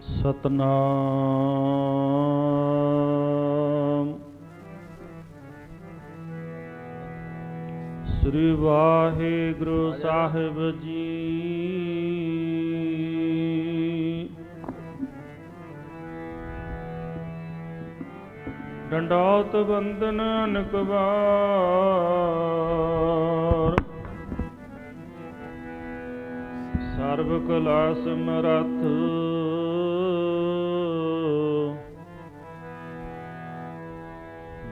ਸਤਨਾਮ ਸ੍ਰੀ ਵਾਹਿਗੁਰੂ ਸਾਹਿਬ ਜੀ। ਡੰਡੌਤ ਬੰਦਨ ਅਨੇਕ ਵਾਰ, ਸਰਬ ਕਲਾ ਸਮਰੱਥ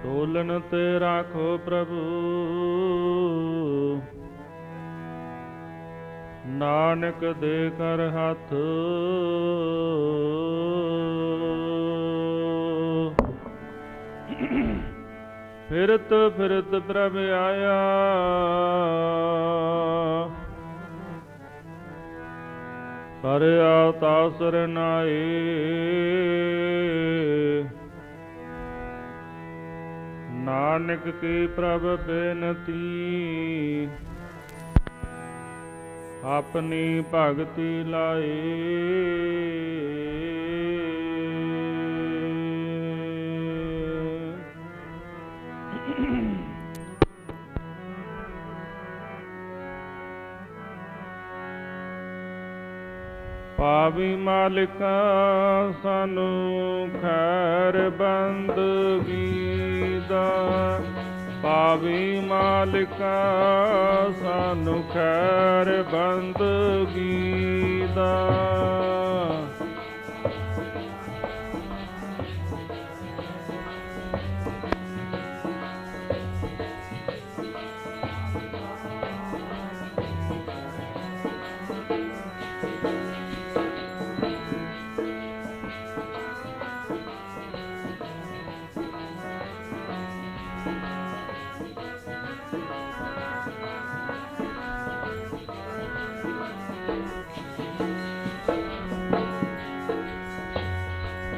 ਡੋਲਨ ਤੇ ਰਾਖੋ ਪ੍ਰਭੂ। ਨਾਨਕ ਦੇ ਕਰ ਹੱਥ ਫਿਰਤ ਫਿਰਤ ਪ੍ਰਭ ਆਇਆ, ਕਰਿਆ ਤਾਸਰ ਨਾਏ। ਨਾਨਕ ਕੀ ਪ੍ਰਭ ਬੇਨਤੀ, ਆਪਣੀ ਭਗਤੀ ਲਾਏ। ਪਾਵੀ ਮਾਲਿਕਾ ਸਾਨੂੰ ਖੈਰ ਬੰਦਗੀ ਦਾ, ਪਾਵੀ ਮਾਲਿਕਾ ਸਾਨੂੰ ਖੈਰ ਬੰਦਗੀ ਦਾ।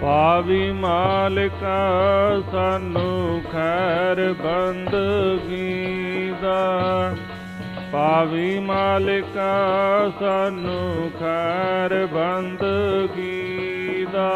ਪਾਵੀ ਮਾਲਿਕਾ ਸਾਨੂੰ ਖੈਰ ਬੰਦਗੀ ਦਾ, ਪਾਵੀ ਮਾਲਿਕਾ ਸਾਨੂੰ ਖੈਰ ਬੰਦਗੀ ਦਾ।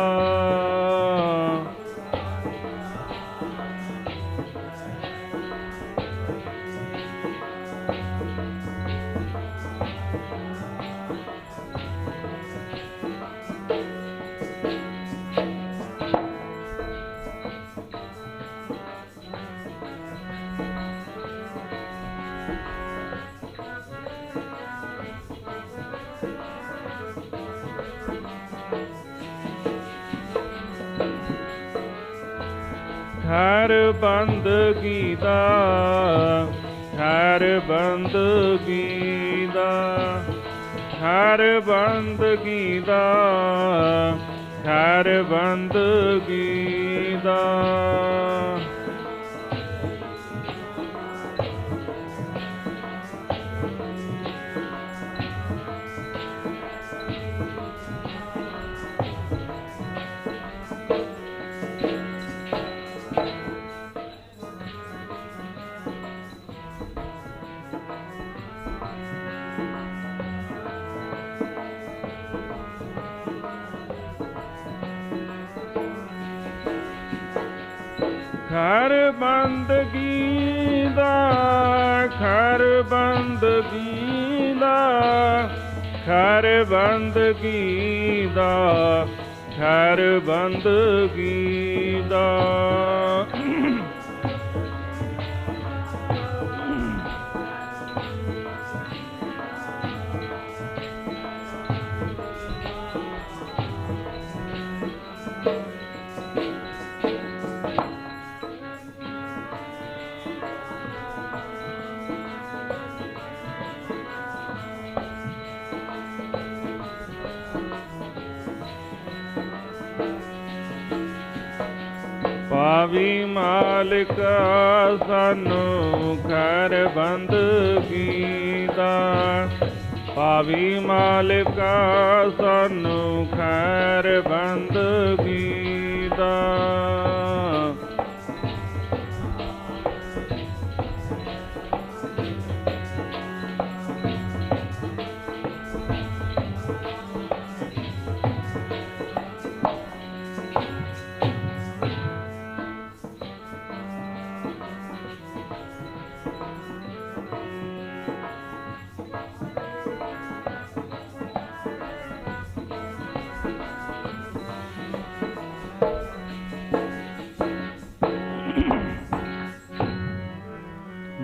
ਖੈਰ ਬੰਦਗੀ ਦਾ, ਖੈਰ ਬੰਦਗੀ ਦਾ, ਖੈਰ ਬੰਦਗੀ ਦਾ, ਖੈਰ ਬੰਦਗੀ ਦਾ। ਖੈਰ ਬੰਦਗੀ ਦਾ, ਖੈਰ ਬੰਦਗੀ ਦਾ, ਖੈਰ ਬੰਦਗੀ ਦਾ, ਖੈਰ ਬੰਦਗੀ ਦਾ। ਪਾਵੀ ਮਾਲਿਕਾ ਸਾਨੂੰ ਖੈਰ ਬੰਦਗੀ ਦਾ, ਪਾਵੀ ਮਾਲਿਕਾ ਸਾਨੂੰ ਖੈਰ ਬੰਦਗੀ ਦਾ।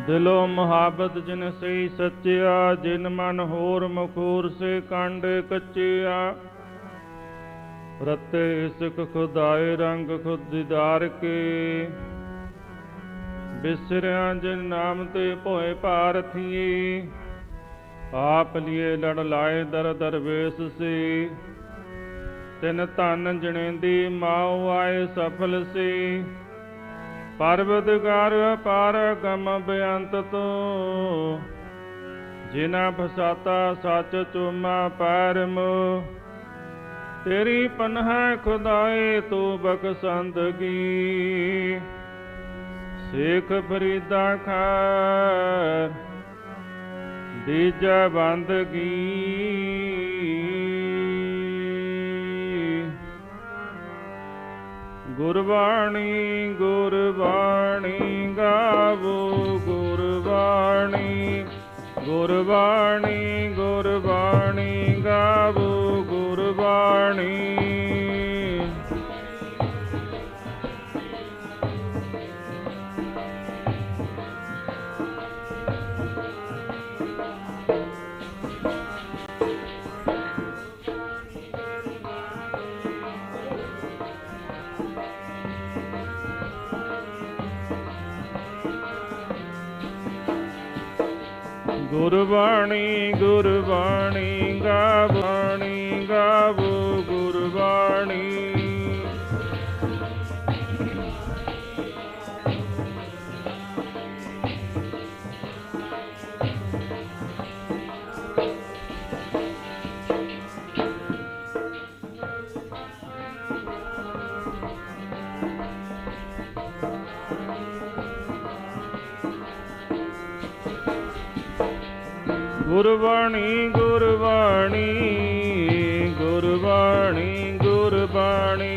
दिलो मुहाबत जिन सही सच्चिया, जिन मन होर मुखूर से कंड कच्चिया। रते इश्क खुदाए रंग खुद दीदार के, बिसरिया जिन नाम ते भोए पारथिए। आप लिए लड़ लाए दर दरवेश से, तिन धन जनेंदी माओ आए सफल से। परवतगार अपार गम बेअंत तो, जिना फसाता सच चूमा पैर मोह। तेरी पन्ह खुदाए तू बख्शंदगी, शेख फरीदा खैर दीजा बंदगी। गुरबाणी गुरबाणी गावो गुरबाणी, गुरबाणी गुरबाणी गावो गुरबाणी। गुरबाणी गुरबाणी गावो गावो गुरबाणी। गुरबाणी गुरबाणी गुरबाणी गुरबाणी,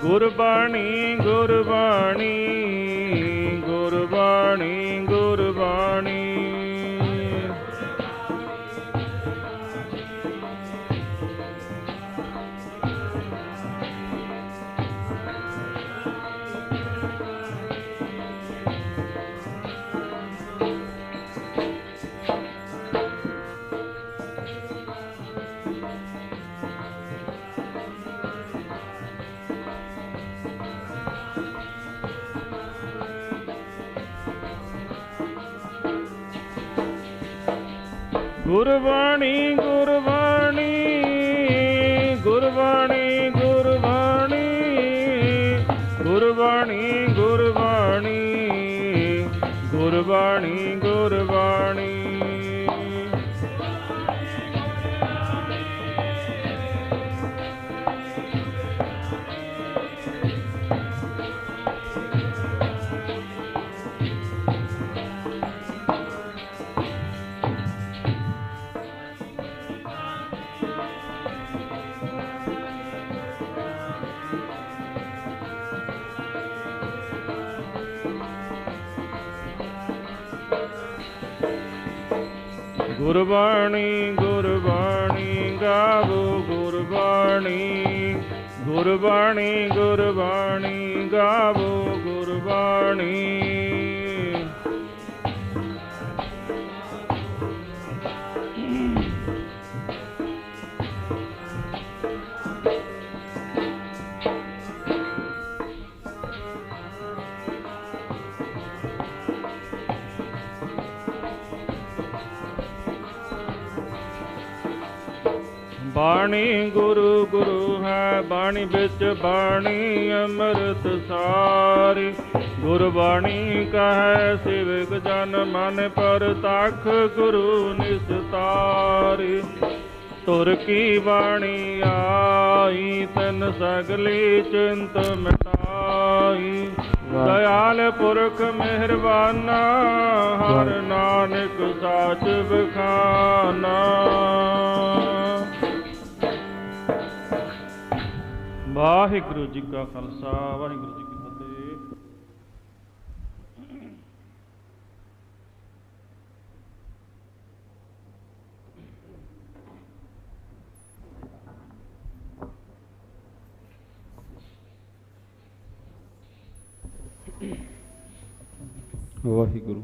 गुरबाणी गुरबाणी गुरबाणी गुरबाणी। गुरबाणी गुरबाणी गुरबाणी गुरबाणी, गुरबाणी गुरबाणी गुरबाणी गुरबाणी। गुरबाणी गुरबाणी गावो गुरबाणी, गुरबाणी गुरबाणी गावो गुरबाणी। बाणी गुरु गुरु है बाणी बिच बाणी अमृत सारी। गुरबाणी कहे सेवक जन मन पर तख गुरु निस्तारी। तुर की बाणी आई तन सगली चिंत मिटाई। दयाल पुरख मेहरबाना हर नानक साच बखाना। वाहिगुरु जी का खालसा वाहिगुरु जी की फतेह। ਵਾਹਿਗੁਰੂ।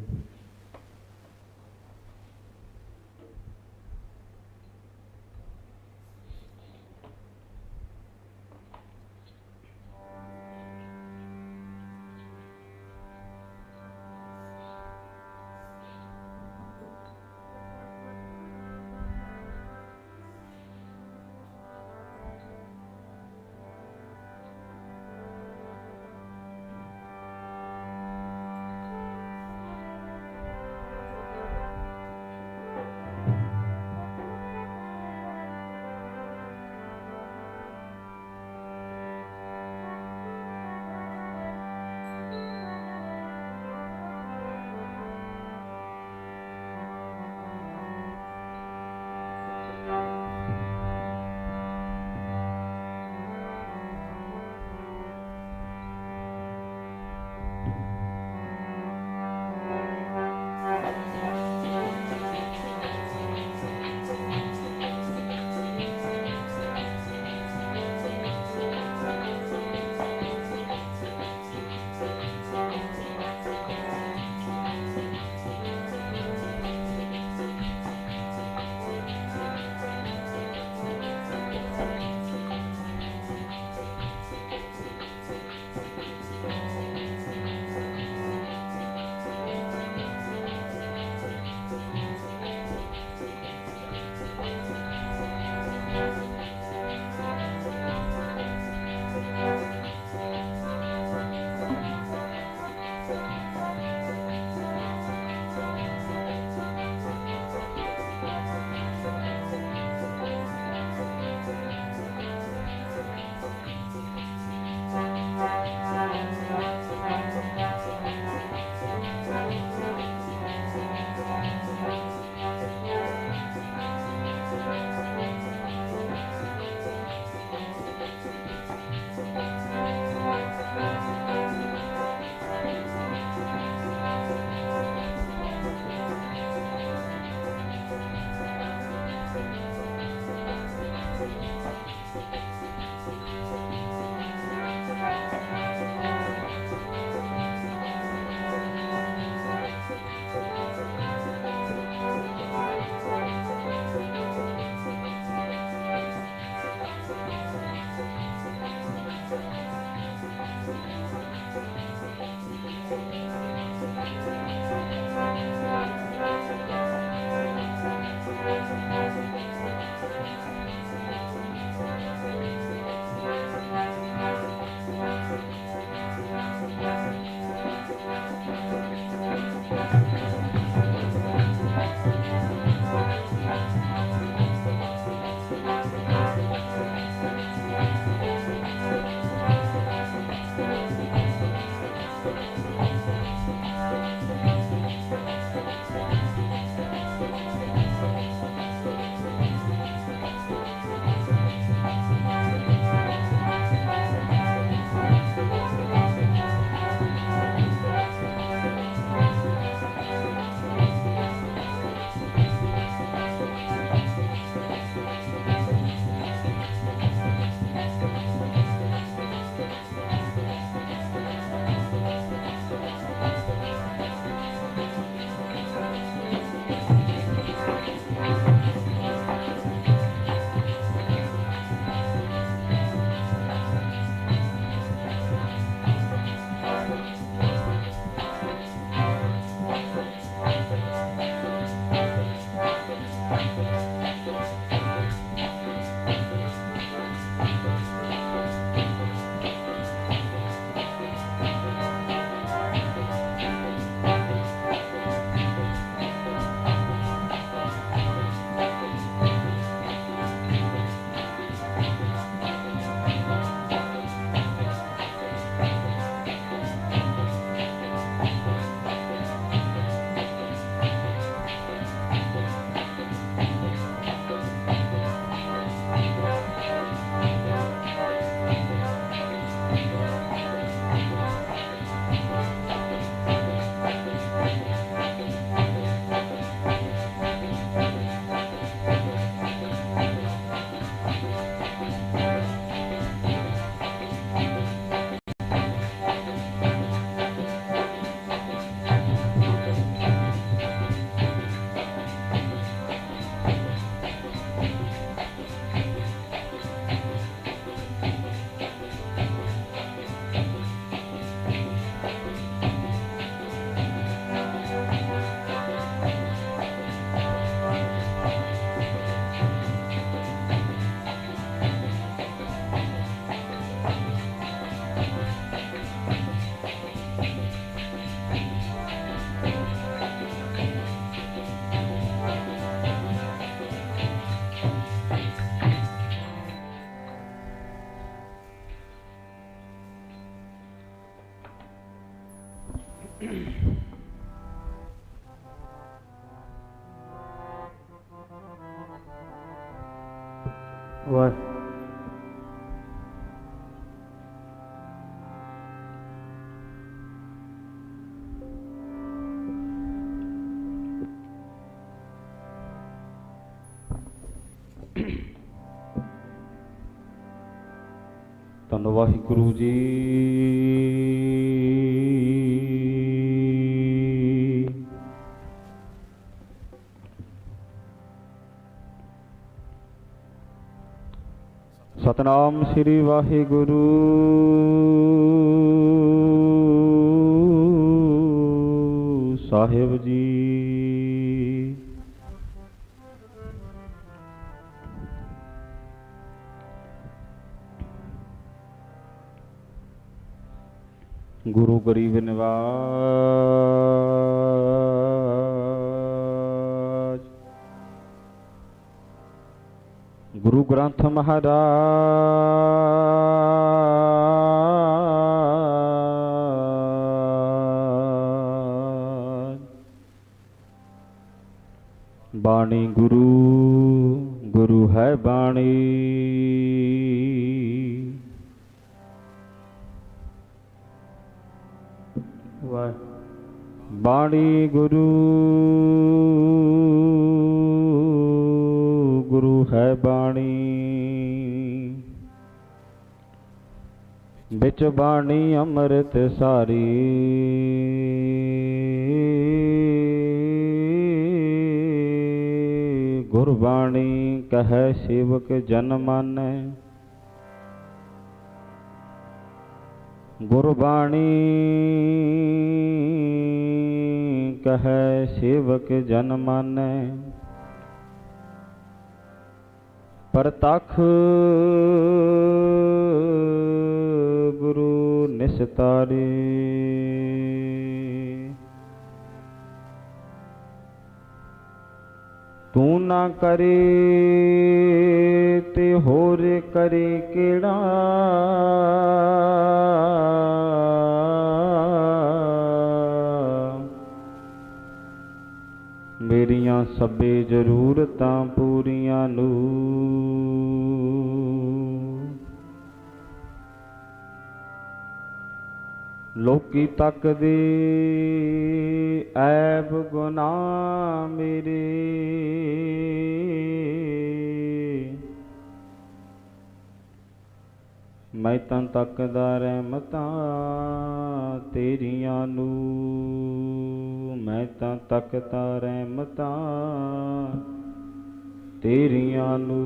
ਵਾਹਿਗੁਰੂ। ਧੰਨ ਵਾਹਿਗੁਰੂ ਜੀ। ਸਤਨਾਮ ਸ੍ਰੀ ਵਾਹਿਗੁਰੂ ਸਾਹਿਬ ਜੀ। गुरु गरीब निवाज गुरु ग्रंथ महाराज। बाणी गुरु गुरु है बाणी। बाणी गुरु गुरु है बाणी। बिच बाणी अमृत सारी। गुरबाणी कह सेवक जन मानै। गुरबाणी कह सेवक जन मानै। परतख गुरु निस्तारे। तू ना करे ते होर करे केड़ा। मेरियां सबे जरूरतां पूरियां नू। लोकी तक दे ऐब गुनाह मेरे। मैं तां तकदा रहमतां तेरियां नू। मैं तां तकदा रहमतां तेरियां नू।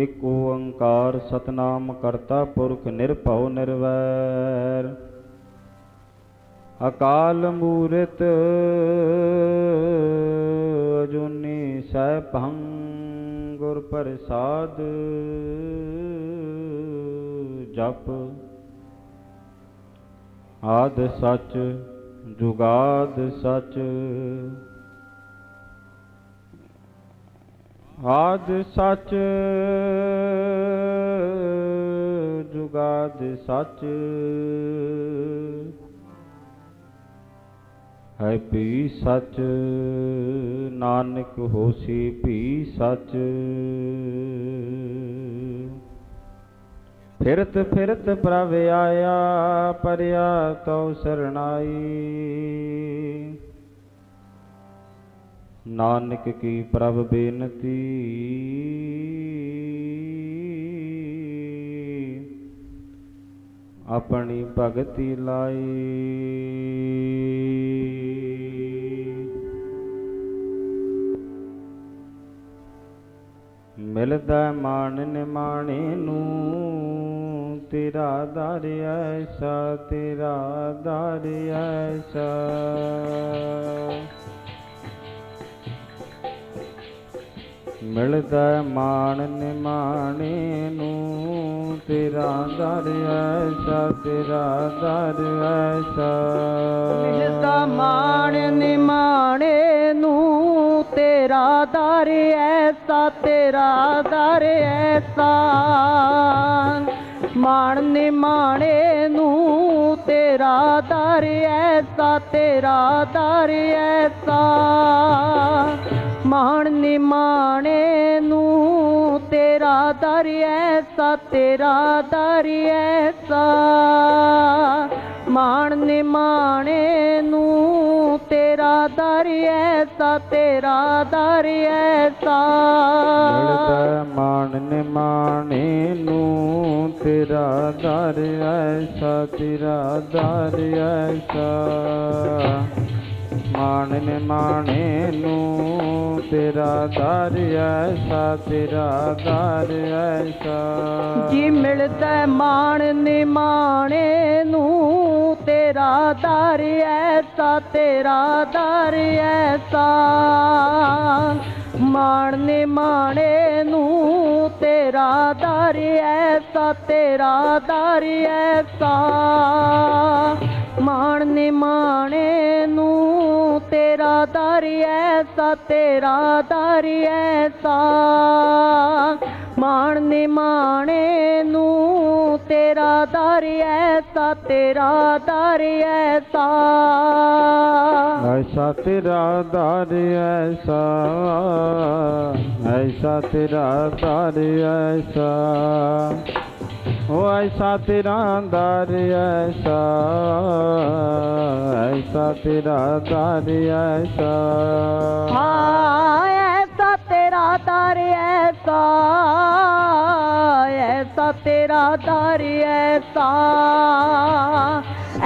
एक ओंकार सतनाम करता पुरख निरभउ निर्वैर। अकाल मूरत अजूनी सैभं गुर प्रसाद। जप आद सच जुगाद सच। आद सच जुगाद सच। है भी सच नानक होसी भी सच। फिरत फिरत प्रभ आया परया तो सरनाई। नानक की प्रभ बेनती अपनी भगति लाई। मिलदा मान निमाणे नू तेरा दर ऐसा। तेरा दर ऐसा मिलदा मान निमाणे नू तेरा दर ऐसा। तेरा दर ऐसा मिलदा मान निमाणे नू तेरा दर ऐसा। तेरा दर ऐसा मान निमाणे नू तेरा दर ऐसा। तेरा दर ऐसा मान निमाणे नू तेरा दर ऐसा तेरा दर ऐसा मान निमाणे नू तेरा दर ऐसा तेरा दर ऐसा मान निमाणे नू तेरा दर ऐसा तेरा दर ऐसा मान निमाणे नू तेरा दर ऐसा तेरा दर ऐसा जी मिलता मान निमाणे नू तेरा दर ऐसा तेरा दर ऐसा मान निमाणे नू तेरा दर ऐसा तेरा दर ऐसा मान निमाणे नू तेरा दर ऐसा तेरा दर ऐसा मान निमाणे नू तेरा दर ऐसा तेरा दर ऐसा ऐसा तेरा दर ऐसा ऐसा तेरा दर ऐसा ओ ऐसा तेरा दर ऐसा ऐसा तेरा दर ऐसा हाँ ऐसा तेरा दर ऐसा ऐसा तेरा दर ऐसा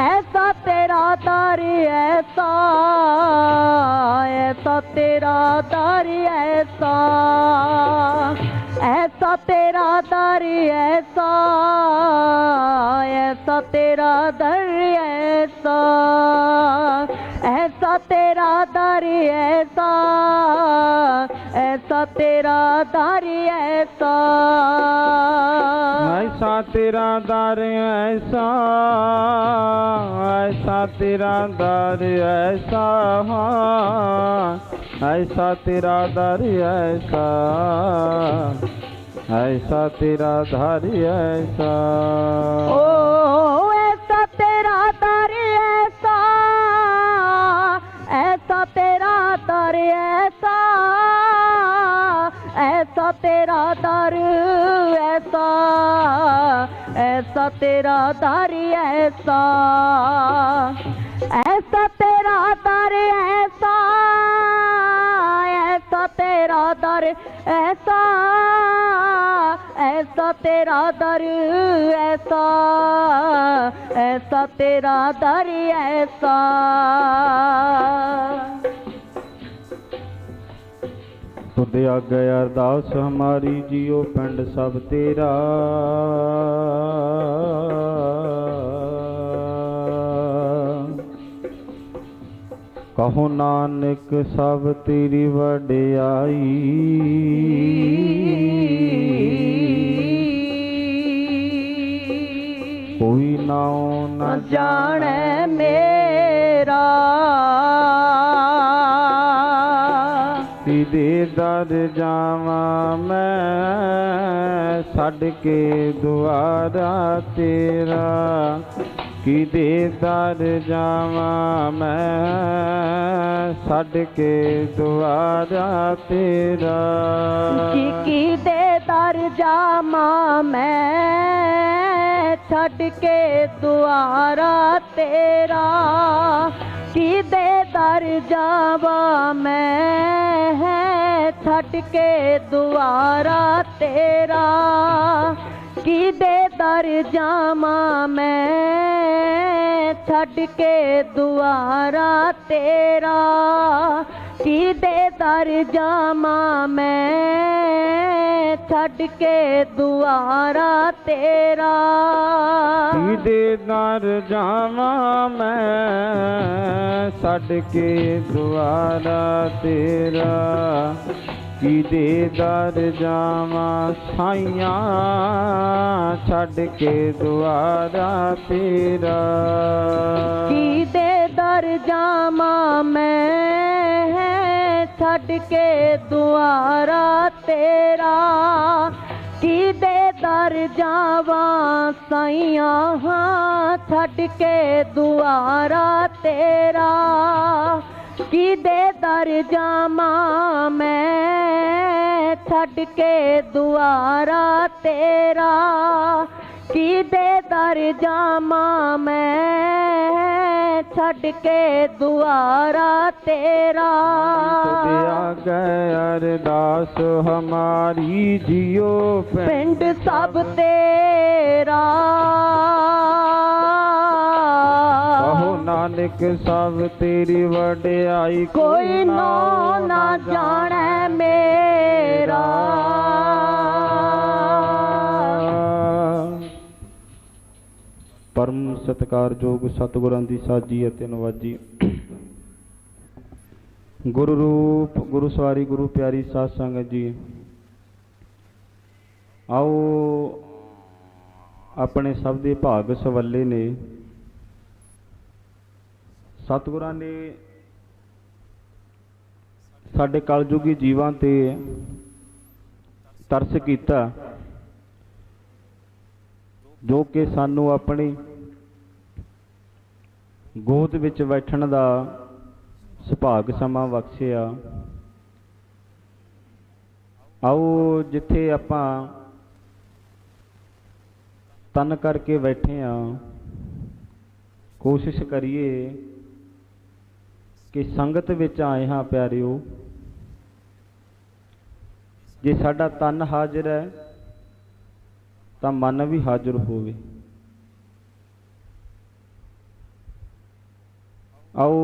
ऐसा तेरा दर ऐसा ऐसा तेरा दर ऐसा ऐसा तेरा दर ऐसा ऐसा तेरा दर ऐसा ऐसा तेरा दर ऐसा ऐसा तेरा दर ऐसा ऐसा तेरा दर ऐसा ऐसा तेरा दर ऐसा ऐसा तेरा दर ऐसा ऐसा तेरा दर ऐसा ओ ऐसा तेरा दर ऐसा ऐसा तेरा दर ऐसा ऐसा तेरा दर ऐसा ऐसा तेरा दर ऐसा ऐसा तेरा दर ऐसा ऐसा तेरा दर ऐसा ऐसा तेरा दर ऐसा ऐसा तेरा दर ऐसा तुझे आगे अरदास हमारी जियो पिंड सब तेरा कहो नानक सब तेरी वडियाई कोई नाओ न जाने मेरा दे दर जावा मैं छड़ के दुआरा तेरा किदे दर जावा मैं छड़ के दुआरा तेरा किदे दर जावा मैं छड़ के दुआरा तेरा किदे दर जावा मैं छड़ के दुआरा तेरा किदे दर जावा मैं छड़ के दुआरा तेरा किदे दर जावा मैं छड़ के दुआरा तेरा किदे दर जावा मैं छड़ के दुआरा तेरा किदे दर जावा साइया छड़ के दुआरा तेरा किदे दर जावा मैं छड़ के दुआरा तेरा किदे दर जावा साइया छड़ के दुआरा तेरा किदे दर जावा मैं छड़ के दुआरा तेरा किदे दर जामा मैं छड़ के दुआरा तेरा तुझे आगे अरदास हमारी जियो पिंड सब तेरा कहो नानक सब तेरी वड्याई कोई नो ना जाने मेरा। परम सत्कारयोग सतगुरां दी साजी अते नवाजी गुरु रूप गुरु सवारी गुरु प्यारी साध संगत जी, आओ अपने सब दे भाग सवले ने। सतगुरां ने साडे कलयुगी जीवां ते तरस कीता, जो कि सानू अपनी गोद विच बैठण दा सुभाग समा बख्शिया। आओ जिथे आपां तन करके बैठे हाँ, कोशिश करिए कि संगत विच आए हाँ प्यारिओ। जे साडा तन हाजिर है तां मन भी हाजिर होवे। आओ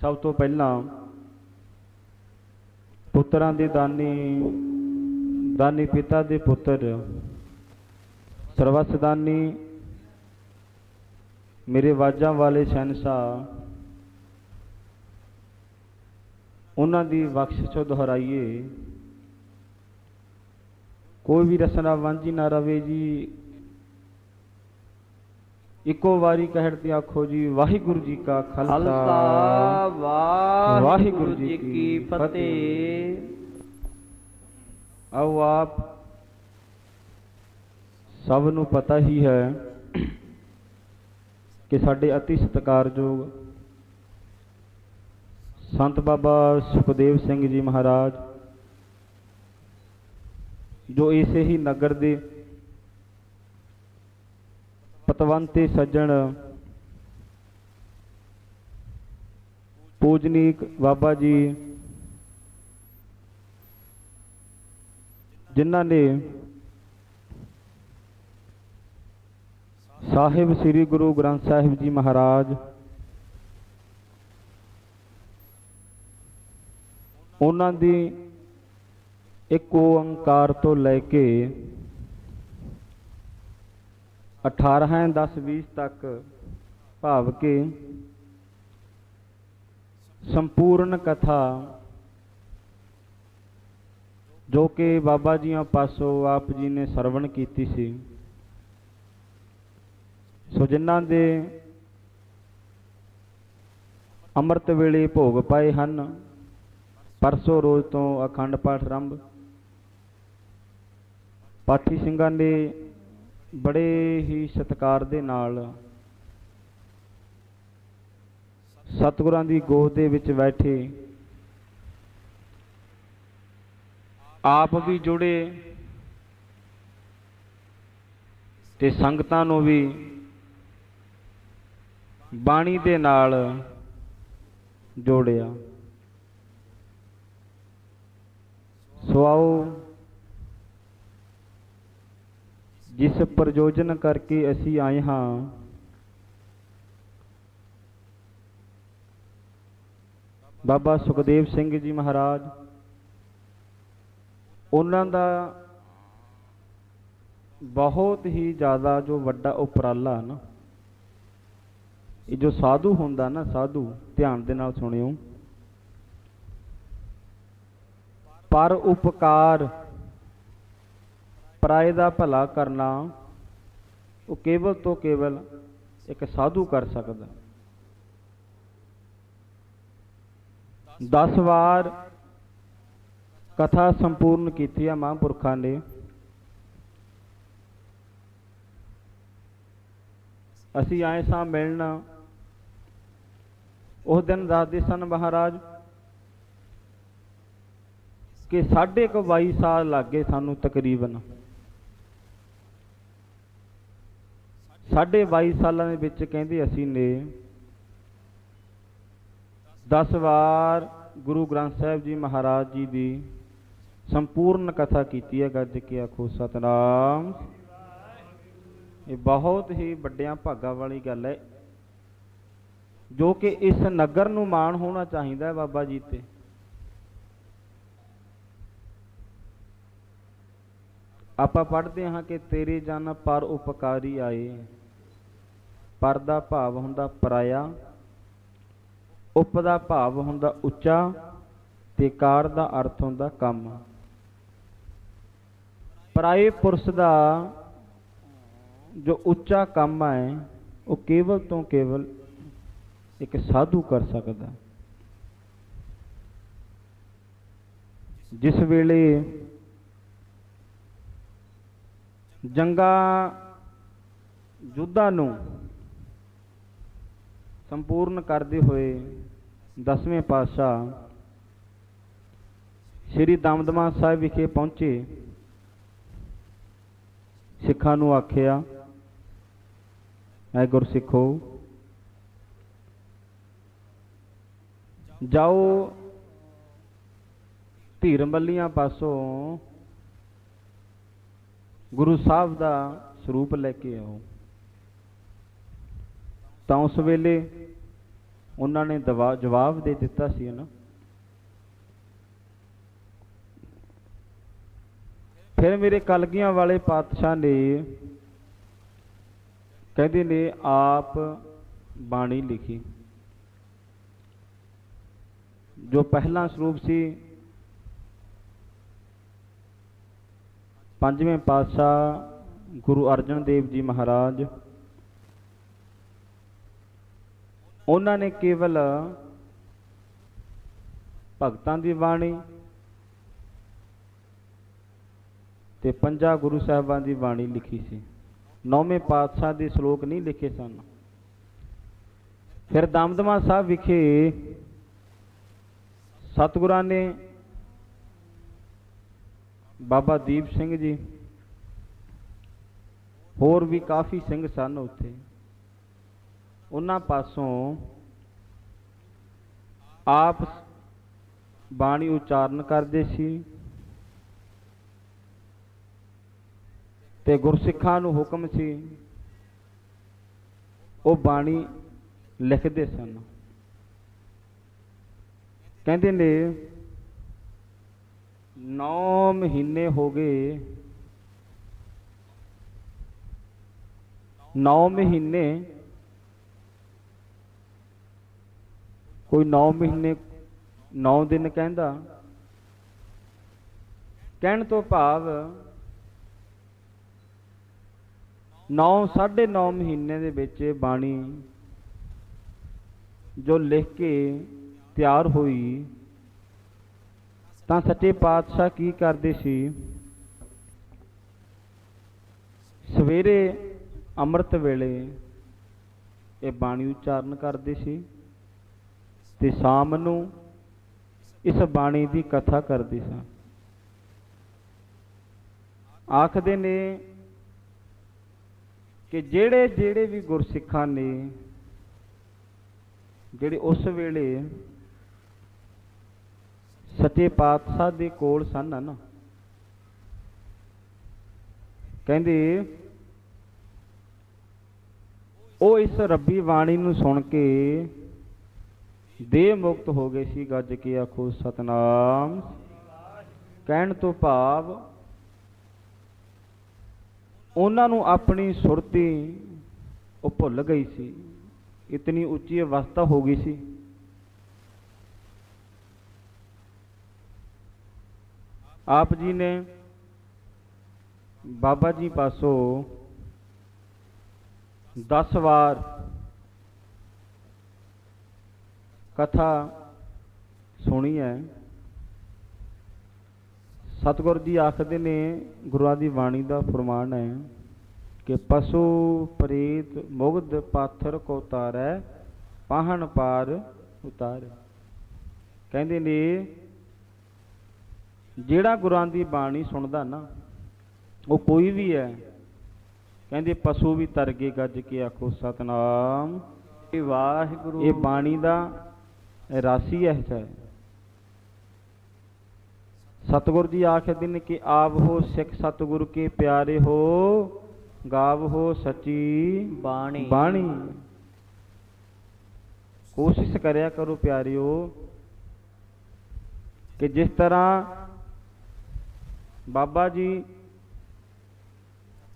सब तो पहला पुत्रां दे दानी दानी पिता दे पुत्र सर्वसदानी मेरे वाजां वाले शहनशाह उन्हां दी बख्शिश दोहराइए। कोई भी रसना वांझी ना रवे जी। इको वारी कहते आखो जी वाहिगुरु जी का खालसा वाहिगुरु जी की फतेह। आओ आप सब नू पता ही है कि साडे अति सत्कारयोग संत बाबा सुखदेव सिंह जी महाराज जो इसे ही नगर दे पतवंते सज्जन पूजनीक बाबा जी जिन्हां ने साहिब श्री गुरु ग्रंथ साहिब जी महाराज उन्हां दी एक ओंकार तो लैके 18-10-20 तक भाव के संपूर्ण कथा जो कि बाबा जी पासों आप जी ने सरवण की सी। सो जिन्हां दे अमृत वेले भोग पाए हन, परसों रोज तो अखंड पाठ आरंभ पाठी ਸਿੰਘਾਂ ने बड़े ही सत्कार दे नाल सतगुरां दी गोद दे विच बैठे आप भी जुड़े ते संगतां नूं भी बाणी दे नाल जोड़िया। सो आओ जिस प्रयोजन करके असी आए हाँ बाबा सुखदेव सिंह जी महाराज उन्हां दा बहुत ही ज़्यादा जो वड्डा उपराला ना, ये जो साधु हुंदा ना, साधु ध्यान दे नाल सुनियो, पर उपकार पराए दा भला करना वो केवल तो केवल एक साधु कर सकदा। 10 वार कथा संपूर्ण की महापुरखा ने। असी आए सां मिलना, उस दिन दसदे सन महाराज कि 22.5 साल लग गए सानू तकरीबन। 22.5 सालों के विच कहंदे असीं ने 10 वार गुरु ग्रंथ साहिब जी महाराज जी की संपूर्ण कथा की है। गज के आखो सतनाम। ये बहुत ही वड्डियां भागां वाली गल है, जो कि इस नगर नूं माण होना चाहिए बाबा जी ते। आपां पढ़ते हाँ कि तेरे जन पर उपकारी आए। पर दा भाव हुंदा पराया, उप दा भाव हुंदा उच्चा, ते कार दा अर्थ हुंदा कम। पराए पुरुष दा जो उच्चा काम है वो केवल तो केवल एक साधु कर सकता। जिस वेले जंगा युद्धां नूं संपूर्ण करते हुए 10वें पातशाह श्री दमदमा साहिब विखे पहुंचे। सिखां नूं आखिया, ऐ गुरसिखो, जाओ धीरमलियां पासों गुरु साहब का स्वरूप लैके आओ। तो उस वेले उन्होंने जवाब दे दिता सी ना। फिर मेरे कलगियां वाले पातशाह ने कहते ने आप बाणी लिखी। जो पहला स्वरूप सी 5वें पातशाह गुरु अर्जन देव जी महाराज, उन्होंने केवल भगतां दी बाणी ते 5 गुरु साहिबां दी बाणी लिखी सी। 9वें पातशाह दे श्लोक नहीं लिखे सन। फिर दमदमा साहब विखे सतगुरां ने बाबा दीप सिंह जी, होर भी काफ़ी सिंह सन उत्थे, उन्हां पासों आप बाणी उचारण करते सी ते गुरसिखां नूं हुक्म सी वो बाणी लिखते सन। कहते ने 9 महीने हो गए, 9 महीने, कोई 9 महीने 9 दिन कहंदा। कहण तो भाव 9 9.5 महीने दे विच बाणी जो लिख के तैयार हुई, तां सच्चे पातशाह की करदे सी, सवेरे अमृत वेले ये बाणी उचारण करते सी ते शाम नूं इस बाणी की कथा करते सन। आखदे ने कि जेड़े जेड़े भी गुरसिखां ने जेड़े उस वेले सच्चे पातशाह दे कोल सन ना, कहंदे वो इस रब्बी बाणी नूं सुन के देह मुक्त हो गए सी। गज के आखो सतनाम। कहण तो भाव उन्हां नूं अपनी सुरती वो भुल गई सी, इतनी उच्ची अवस्था हो गई सी। आप जी ने बाबा जी पासों 10 वार कथा सुनी है। सतगुर जी आखदे ने, गुरुआं दी बाणी दा फरमान है कि पशु प्रेत मुग्ध पाथर को तारै, पाहन पार उतार। कहंदे ने ਜਿਹੜਾ ਗੁਰਾਂ ਦੀ ਬਾਣੀ ਸੁਣਦਾ ਨਾ, ਉਹ ਕੋਈ ਵੀ ਹੈ, ਕਹਿੰਦੇ ਪਸ਼ੂ ਵੀ ਤਰਗੇ ਗੱਜ ਕੇ ਆਖੋ ਸਤਨਾਮ ਵਾਹਿਗੁਰੂ। ਇਹ ਬਾਣੀ ਦਾ ਰਾਸੀ ਹੈ। ਸਤਿਗੁਰ ਜੀ ਆਖਦੇ ਨੇ ਕਿ ਆਪ ਹੋ ਸਿੱਖ ਸਤਿਗੁਰ ਕੇ ਪਿਆਰੇ ਹੋ, ਗਾਵ ਹੋ ਸੱਚੀ ਬਾਣੀ। ਕੋਸ਼ਿਸ਼ ਕਰਿਆ ਕਰੋ ਪਿਆਰਿਓ ਕਿ ਜਿਸ ਤਰ੍ਹਾਂ ਬਾਬਾ ਜੀ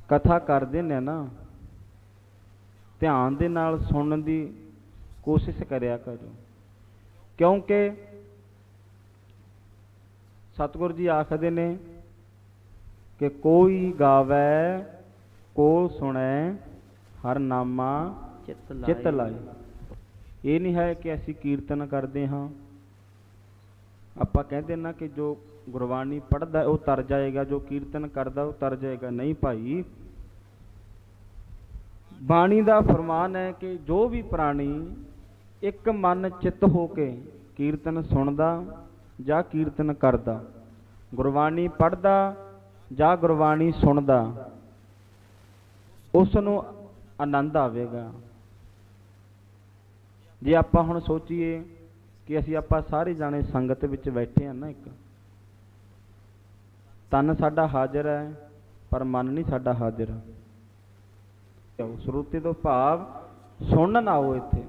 ਕਥਾ ਕਰਦੇ ਨੇ ਨਾ, ਧਿਆਨ ਦੇ ਨਾਲ ਸੁਣਨ ਦੀ ਕੋਸ਼ਿਸ਼ ਕਰਿਆ ਕਰੋ, ਕਿਉਂਕਿ ਸਤਿਗੁਰ ਜੀ ਆਖਦੇ ਨੇ ਕਿ ਕੋਈ ਗਾਵੈ ਕੋ ਸੁਣੈ ਹਰ ਨਾਮਾ ਚਿਤ ਲਾਏ। ਇਹ ਨਹੀਂ ਹੈ ਕਿ ਅਸੀਂ ਕੀਰਤਨ ਕਰਦੇ ਹਾਂ, ਆਪਾਂ ਕਹਿੰਦੇ ਨਾ ਕਿ ਜੋ ਗੁਰਬਾਣੀ ਪੜ੍ਹਦਾ ਉਹ ਤਰ ਜਾਏਗਾ, ਜੋ ਕੀਰਤਨ ਕਰਦਾ ਉਹ ਤਰ ਜਾਏਗਾ। ਨਹੀਂ ਭਾਈ, ਬਾਣੀ ਦਾ ਫਰਮਾਨ ਹੈ ਕਿ ਜੋ ਵੀ ਪ੍ਰਾਣੀ ਇੱਕ ਮਨ ਚਿੱਤ ਹੋ ਕੇ ਕੀਰਤਨ ਸੁਣਦਾ ਜਾਂ ਕੀਰਤਨ ਕਰਦਾ, ਗੁਰਬਾਣੀ ਪੜ੍ਹਦਾ ਜਾਂ ਗੁਰਬਾਣੀ ਸੁਣਦਾ, ਉਸ ਨੂੰ ਆਨੰਦ ਆਵੇਗਾ। ਜੇ ਆਪਾਂ ਹੁਣ ਸੋਚੀਏ ਕਿ ਆਪਾਂ ਸਾਰੇ ਜਾਣੇ ਸੰਗਤ ਵਿੱਚ ਬੈਠੇ ਹਾਂ ਨਾ, ਇੱਕ ਤਨ ਸਾਡਾ ਹਾਜ਼ਰ ਹੈ ਪਰ ਮਨ ਨਹੀਂ ਸਾਡਾ ਹਾਜ਼ਰ। ਸਰੋਤੇ ਤੋਂ ਭਾਵ ਸੁਣਨ ਆਓ। ਇੱਥੇ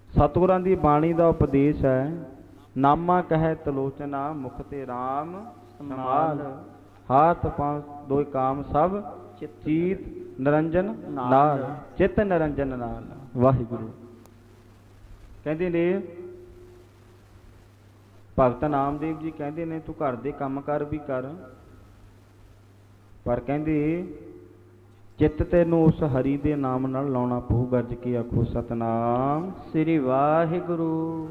ਸਤਿਗੁਰਾਂ ਦੀ ਬਾਣੀ ਦਾ ਉਪਦੇਸ਼ ਹੈ, ਨਾਮਾ ਕਹੈ ਤਲੋਚਨਾ ਮੁਖ ਤੇ ਰਾਮ ਸਮਾਲ, ਹਾਥ ਪਾਂਵ ਦੋਇ ਕਾਮ ਸਭ ਚੀਤ ਨਿਰੰਜਨ ਨਾਲ, ਚਿਤ ਨਿਰੰਜਨ ਨਾਲ। ਵਾਹਿਗੁਰੂ ਕਹਿੰਦੇ ਨੇ, ਭਗਤ ਨਾਮਦੇਵ ਜੀ ਕਹਿੰਦੇ ਨੇ ਤੂੰ ਘਰ ਦੇ ਕੰਮ ਕਾਰ ਵੀ ਕਰ, ਪਰ ਕਹਿੰਦੇ ਚਿੱਤ ਤੈਨੂੰ ਉਸ ਹਰੀ ਦੇ ਨਾਮ ਨਾਲ ਲਾਉਣਾ ਪਊ। ਗੱਜ ਕੇ ਆਖੋ ਸਤਨਾਮ ਸ੍ਰੀ ਵਾਹਿਗੁਰੂ।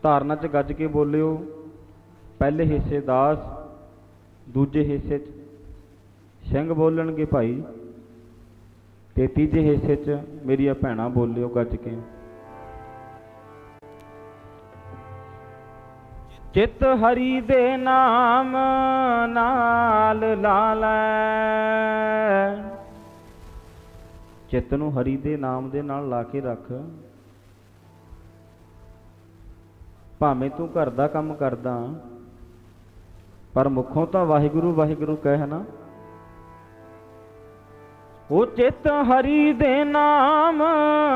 ਧਾਰਨਾ ਚ ਗੱਜ ਕੇ ਬੋਲਿਓ। ਪਹਿਲੇ ਹਿੱਸੇ ਦਾਸ, ਦੂਜੇ ਹਿੱਸੇ ਚ ਸਿੰਘ ਬੋਲਣਗੇ ਭਾਈ, ਤੇ ਤੀਜੇ ਹਿੱਸੇ ਚ ਮੇਰੀਆਂ ਭੈਣਾਂ ਬੋਲਿਓ ਗੱਜ ਕੇ। ਚਿਤ ਹਰੀ ਦੇ ਨਾਮ ਨਾਲ ਲਾ ਲੈ। ਚਿੱਤ ਨੂੰ ਹਰੀ ਦੇ ਨਾਮ ਦੇ ਨਾਲ ਲਾ ਕੇ ਰੱਖ। ਭਾਵੇਂ ਤੂੰ ਘਰ ਦਾ ਕੰਮ ਕਰਦਾ, ਪਰ ਮੁੱਖੋਂ ਤਾਂ ਵਾਹਿਗੁਰੂ ਵਾਹਿਗੁਰੂ ਕਹਿ ਨਾ। ਉਹ ਚਿਤ ਹਰੀ ਦੇ ਨਾਮ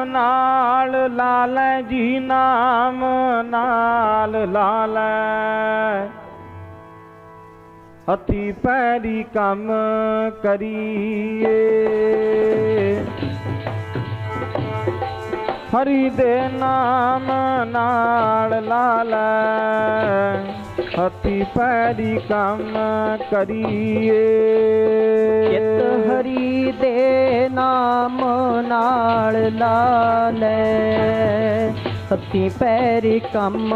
ਨਾਲ ਲਾ ਲੈ ਜੀ, ਨਾਮ ਨਾਲ ਲਾ ਲੈ। ਹੱਥੀ ਪੈਰੀ ਕੰਮ ਕਰੀਏ, ਹਰੀ ਦੇ ਨਾਮ ਨਾਲ ਲਾ ਲੈ। ਹੱਥੀ ਪੈਰੀ ਕੰਮ ਕਰੀਏ, ਚਿਤ ਹਰੀ ਦੇ ਨਾਮ ਨਾਲ ਲਾ ਲੈ। ਹੱਥੀ ਪੈਰੀ ਕੰਮ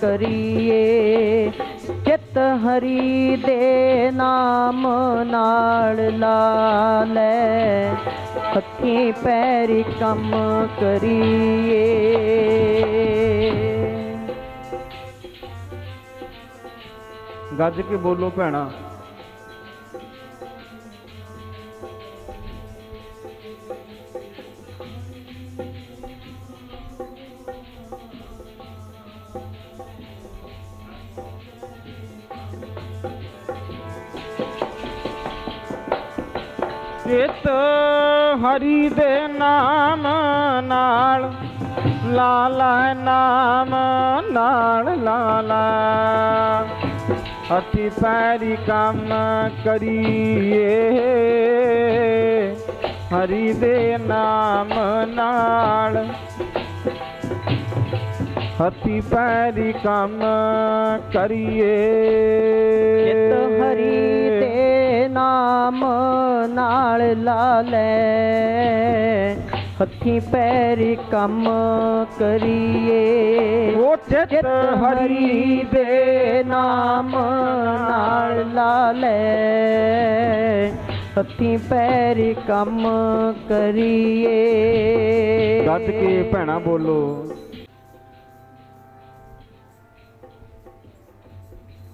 ਕਰੀਏ, ਚਿਤ ਹਰੀ ਦੇ ਨਾਮ ਨਾਲ ਲਾ ਲੈ। ਹੱਥੀ ਪੈਰੀ ਕੰਮ ਕਰੀਏ। ਗੱਜ ਕੇ ਬੋਲੋ ਭੈਣਾ। ਚਿਤ ਹਰੀ ਦੇ ਨਾਮ ਨਾਲ ਲਾ ਲੈ, ਨਾਮ ਨਾਲ ਲਾ ਲੈ। ਹੱਥੀ ਪੈਰੀ ਕੰਮ ਕਰੀਏ, ਹਰੀ ਦੇ ਨਾਮ ਨਾਲ। ਹੱਥੀ ਪੈਰੀ ਕੰਮ ਕਰੀਏ, ਚਿਤ ਹਰੀ ਦੇ ਨਾਮ ਨਾਲ ਲਾ ਲੈ। ਹੱਥੀ ਪੈਰੀ ਕੰਮ ਕਰੀਏ, ਉਹ ਚਿਤ ਹਰੀ ਦੇ ਨਾਮ ਨਾਲ ਲਾ ਲੈ। ਹੱਥੀ ਪੈਰੀ ਕੰਮ ਕਰੀਏ। ਗੱਜ ਕੇ ਭੈਣਾ ਬੋਲੋ।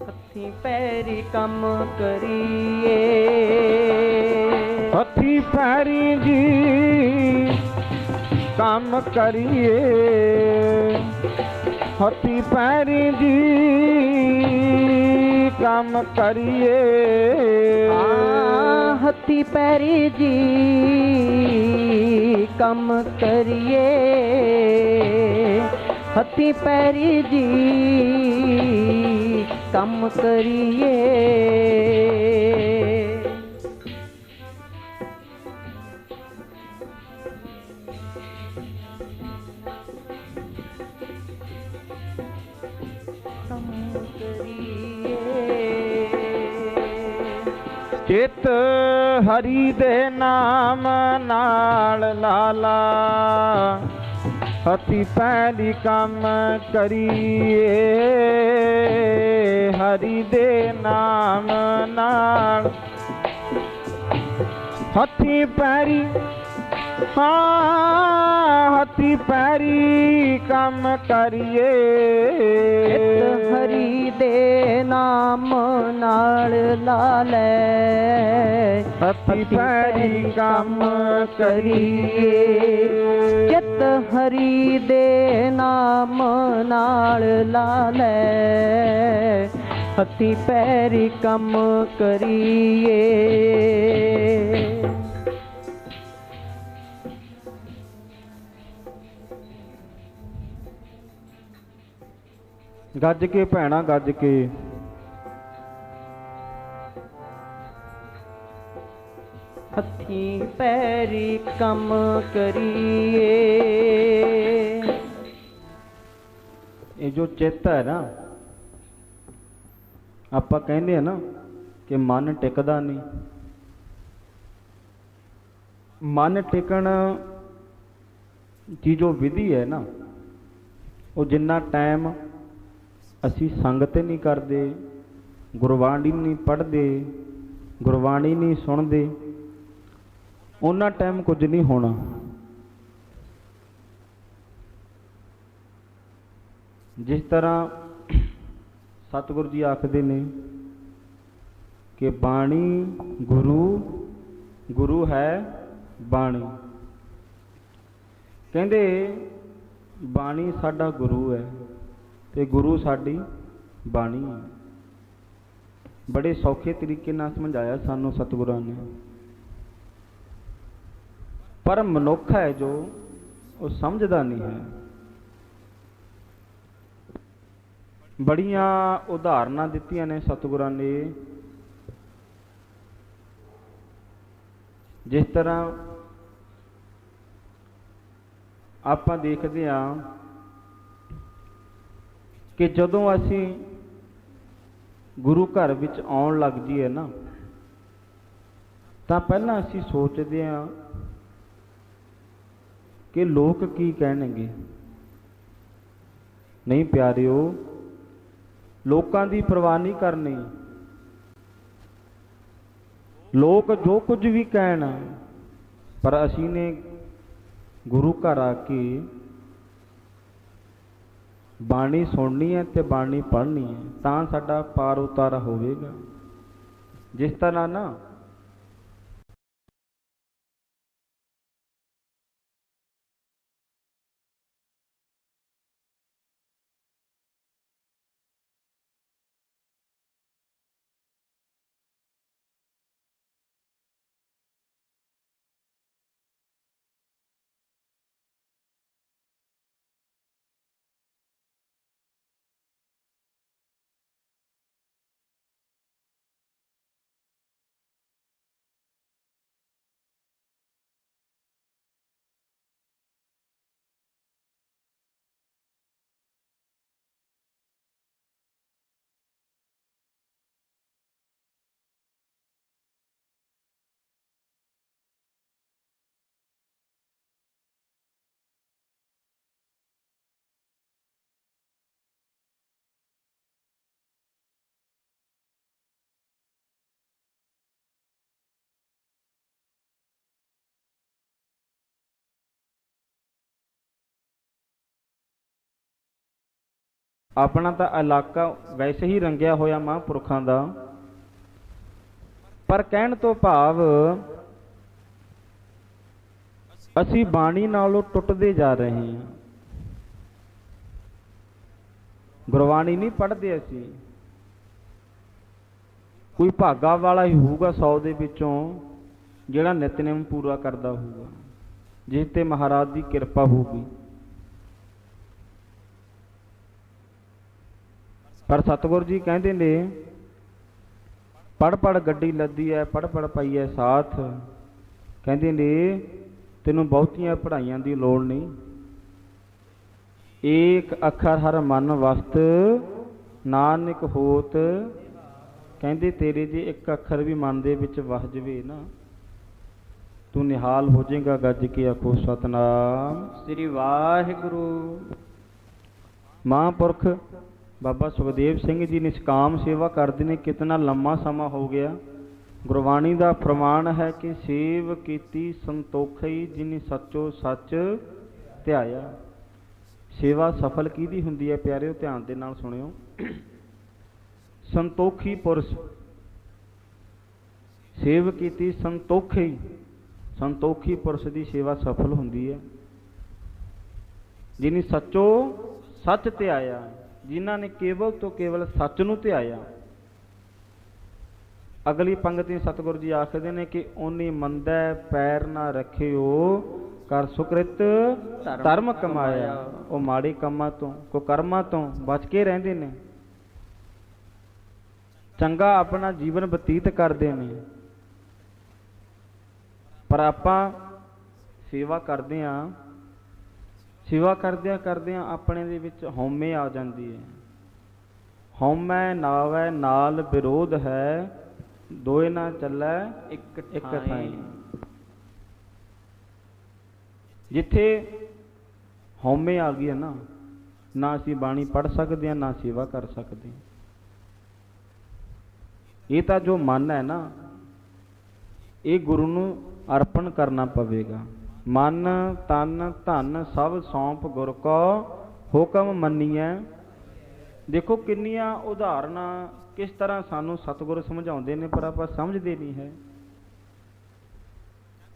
ਹੱਥੀਂ ਪੈਰੀ ਕੰਮ ਕਰੀਏ, ਹੱਥੀਂ ਪੈਰੀ ਜੀ ਕੰਮ ਕਰੀਏ, ਹੱਥੀਂ ਪੈਰੀ ਜੀ ਕੰਮ ਕਰੀਏ। ਹੱਥੀਂ ਪੈਰੀ ਜੀ ਕੰਮ ਕਰੀਏ, ਹੱਥੀਂ ਪੈਰੀ ਜੀ ਕੰਮ ਕਰੀਏ। ਚਿਤ ਹਰੀ ਦੇ ਨਾਮ ਨਾਲ ਲਾਲਾ, ਹੱਥੀਂ ਪੈਰੀ ਕੰਮ ਕਰੀਏ, ਹਰੀ ਦੇ ਨਾਮ ਨਾਲ ਹੱਥੀਂ ਪੈਰੀ, ਹੱਥੀਂ ਪੈਰੀ ਕੰਮ ਕਰੀਏ। ਚਿਤ ਹਰੀ ਦੇ ਨਾਮ ਨਾਲ ਲਾ ਲੈ, ਹੱਥੀਂ ਪੈਰੀ ਕੰਮ ਕਰੀਏ। ਚਿਤ ਹਰੀ ਦੇ ਨਾਮ ਨਾਲ ਲਾ ਲੈ, ਹੱਥੀਂ ਪੈਰੀ ਕੰਮ ਕਰੀਏ। ਗੱਜ ਕੇ ਭੈਣਾ ਗੱਜ ਕੇ, ਹੱਥੀਂ ਪੈਰੀ ਕੰਮ ਕਰੀਏ। ਇਹ ਜੋ ਚਿੱਤ ਹੈ ਨਾ, ਆਪਾਂ ਕਹਿੰਦੇ ਆ ਨਾ ਕਿ ਮਨ ਟਿਕਦਾ ਨਹੀਂ। ਮਨ ਟਿਕਣ ਦੀ ਜੋ ਵਿਧੀ ਹੈ ਨਾ, ਉਹ ਜਿੰਨਾ ਟਾਈਮ ਅਸੀਂ ਸੰਗਤ ਨਹੀਂ ਕਰਦੇ, ਗੁਰਬਾਣੀ ਨਹੀਂ ਪੜ੍ਹਦੇ, ਗੁਰਬਾਣੀ ਨਹੀਂ ਸੁਣਦੇ, ਉਹਨਾਂ ਟਾਈਮ ਕੁਝ ਨਹੀਂ ਹੋਣਾ। ਜਿਸ ਤਰ੍ਹਾਂ ਸਤਿਗੁਰੂ ਜੀ ਆਖਦੇ ਨੇ ਕਿ ਬਾਣੀ ਗੁਰੂ, ਗੁਰੂ ਹੈ ਬਾਣੀ। ਕਹਿੰਦੇ ਬਾਣੀ ਸਾਡਾ ਗੁਰੂ ਹੈ ਤੇ ਗੁਰੂ ਸਾਡੀ ਬਾਣੀ ਹੈ। ਬੜੇ ਸੌਖੇ ਤਰੀਕੇ ਨਾਲ ਸਮਝਾਇਆ ਸਾਨੂੰ ਸਤਿਗੁਰਾਂ ਨੇ। ਪਰ ਮਨੁੱਖ ਹੈ ਜੋ, ਉਹ ਸਮਝਦਾ ਨਹੀਂ ਹੈ। ਬੜੀਆਂ ਉਦਾਹਰਨਾਂ ਦਿੱਤੀਆਂ ਨੇ ਸਤਿਗੁਰਾਂ ਨੇ। ਜਿਸ ਤਰ੍ਹਾਂ ਆਪਾਂ ਦੇਖਦੇ ਹਾਂ ਕਿ ਜਦੋਂ ਅਸੀਂ ਗੁਰੂ ਘਰ ਵਿੱਚ ਆਉਣ ਲੱਗ ਜਾਈਏ ਨਾ, ਤਾਂ ਪਹਿਲਾਂ ਅਸੀਂ ਸੋਚਦੇ ਹਾਂ ਕਿ ਲੋਕ ਕੀ ਕਹਿਣਗੇ। ਨਹੀਂ ਪਿਆਰਿਓ, ਲੋਕਾਂ ਦੀ ਪਰਵਾਹ ਨਹੀਂ ਕਰਨੀ। ਲੋਕ ਜੋ ਕੁਝ ਵੀ ਕਹਿਣ, ਪਰ ਅਸੀਂ ਨੇ ਗੁਰੂ ਘਰ ਆ ਕੇ ਬਾਣੀ ਸੁਣਨੀ ਹੈ ਤੇ ਬਾਣੀ ਪੜ੍ਹਨੀ ਹੈ, ਤਾਂ ਸਾਡਾ ਪਾਰ ਉਤਾਰਾ ਹੋਵੇਗਾ। ਜਿਸ ਤਰ੍ਹਾਂ ਨਾ ਆਪਣਾ ਤਾਂ ਇਲਾਕਾ ਵੈਸੇ ਹੀ ਰੰਗਿਆ ਹੋਇਆ ਮਹਾਂਪੁਰਖਾਂ ਦਾ, ਪਰ ਕਹਿਣ ਤੋਂ ਭਾਵ ਅਸੀਂ ਬਾਣੀ ਨਾਲੋਂ ਟੁੱਟਦੇ ਜਾ ਰਹੇ ਹਾਂ। ਗੁਰਬਾਣੀ ਨਹੀਂ ਪੜ੍ਹਦੇ ਅਸੀਂ। ਕੋਈ ਭਾਗਾ ਵਾਲਾ ਹੀ ਹੋਊਗਾ 100 ਦੇ ਵਿੱਚੋਂ ਜਿਹੜਾ ਨਿਤਨੇਮ ਪੂਰਾ ਕਰਦਾ ਹੋਊਗਾ, ਜਿਸ ਤੇ ਮਹਾਰਾਜ ਦੀ ਕਿਰਪਾ ਹੋਊਗੀ। ਪਰ ਸਤਿਗੁਰੂ ਜੀ ਕਹਿੰਦੇ ਨੇ ਪੜ ਪੜ ਗੱਡੀ ਲੱਦੀ ਐ, ਪੜ ਪੜ ਪਾਈ ਐ ਸਾਥ। ਕਹਿੰਦੇ ਨੇ ਤੈਨੂੰ ਬਹੁਤੀਆਂ ਪੜ੍ਹਾਈਆਂ ਦੀ ਲੋੜ ਨਹੀਂ। ਏਕ ਅੱਖਰ ਹਰ ਮਨ ਵਸਤ ਨਾਨਕ ਹੋਤ। ਕਹਿੰਦੇ ਤੇਰੇ ਜੇ ਇੱਕ ਅੱਖਰ ਵੀ ਮਨ ਦੇ ਵਿੱਚ ਵਸ ਜਵੇ ਨਾ, ਤੂੰ ਨਿਹਾਲ ਹੋ ਜਾਏਗਾ। ਗੱਜ ਕੇ ਆਖੋ ਸਤਨਾਮ ਸ੍ਰੀ ਵਾਹਿਗੁਰੂ। ਮਹਾਂਪੁਰਖ ਬਾਬਾ ਸੁਖਦੇਵ ਸਿੰਘ ਜੀ ਨਿਸ਼ਕਾਮ ਸੇਵਾ ਕਰਦੇ ਨੇ। ਕਿਤਨਾ ਲੰਮਾ ਸਮਾਂ ਹੋ ਗਿਆ। ਗੁਰਬਾਣੀ ਦਾ ਪ੍ਰਮਾਣ ਹੈ ਕਿ ਸੇਵ ਕੀਤੀ ਸੰਤੋਖਈ ਜਿਨੀ ਸੱਚੋ ਸੱਚ ਧਿਆਇਆ। ਸੇਵਾ ਸਫਲ ਕਿਹਦੀ ਹੁੰਦੀ ਹੈ ਪਿਆਰਿਓ? ਧਿਆਨ ਦੇ ਨਾਲ ਸੁਣਿਓ। ਸੰਤੋਖੀ ਪੁਰਸ਼, ਸੇਵ ਕੀਤੀ ਸੰਤੋਖੀ, ਸੰਤੋਖੀ ਪੁਰਸ਼ ਦੀ ਸੇਵਾ ਸਫਲ ਹੁੰਦੀ ਹੈ। ਜਿਨੀ ਸੱਚੋ ਸੱਚ ਧਿਆਇਆ, ਜਿਨ੍ਹਾਂ ਨੇ ਕੇਵਲ ਤੋਂ ਕੇਵਲ ਸੱਚ ਨੂੰ ਧਿਆਇਆ। ਅਗਲੀ ਪੰਗਤੀ ਸਤਿਗੁਰੂ ਜੀ ਆਖਦੇ ਨੇ ਕਿ ਓਨੀ ਮੰਦੈ ਪੈਰ ਨਾ ਰੱਖਿਓ, ਕਰ ਸੁਕ੍ਰਿਤ ਧਰਮ ਕਮਾਇਆ। ਉਹ ਮਾੜੇ ਕੰਮਾਂ ਤੋਂ, ਕੁਕਰਮਾਂ ਤੋਂ ਬਚ ਕੇ ਰਹਿੰਦੇ ਨੇ, ਚੰਗਾ ਆਪਣਾ ਜੀਵਨ ਬਤੀਤ ਕਰਦੇ ਨੇ। ਪਰ ਆਪਾਂ ਸੇਵਾ ਕਰਦੇ ਹਾਂ, ਸੇਵਾ ਕਰਦਿਆਂ ਕਰਦਿਆਂ ਆਪਣੇ ਦੇ ਵਿੱਚ ਹਉਮੈ ਆ ਜਾਂਦੀ ਹੈ। ਹਉਮੈ ਨਾਵੈ ਨਾਲ ਵਿਰੋਧ ਹੈ, ਦੋਏ ਨਾ ਚੱਲੈ ਇੱਕ ਥਾਈ। ਜਿੱਥੇ ਹਉਮੈ ਆ ਗਈ ਹੈ ਨਾ, ਨਾ ਅਸੀਂ ਬਾਣੀ ਪੜ੍ਹ ਸਕਦੇ ਹਾਂ, ਨਾ ਸੇਵਾ ਕਰ ਸਕਦੇ। ਇਹ ਤਾਂ ਜੋ ਮਨ ਹੈ ਨਾ, ਇਹ ਗੁਰੂ ਨੂੰ ਅਰਪਣ ਕਰਨਾ ਪਵੇਗਾ। ਮਨ ਤਨ ਧਨ ਸਭ ਸੌਂਪ ਗੁਰ ਕੋ, ਹੁਕਮ ਮੰਨੀਐ। ਦੇਖੋ ਕਿੰਨੀਆਂ ਉਦਾਹਰਨਾਂ ਕਿਸ ਤਰ੍ਹਾਂ ਸਾਨੂੰ ਸਤਿਗੁਰੂ ਸਮਝਾਉਂਦੇ ਨੇ, ਪਰ ਆਪਾਂ ਸਮਝਦੇ ਨਹੀਂ ਹੈ।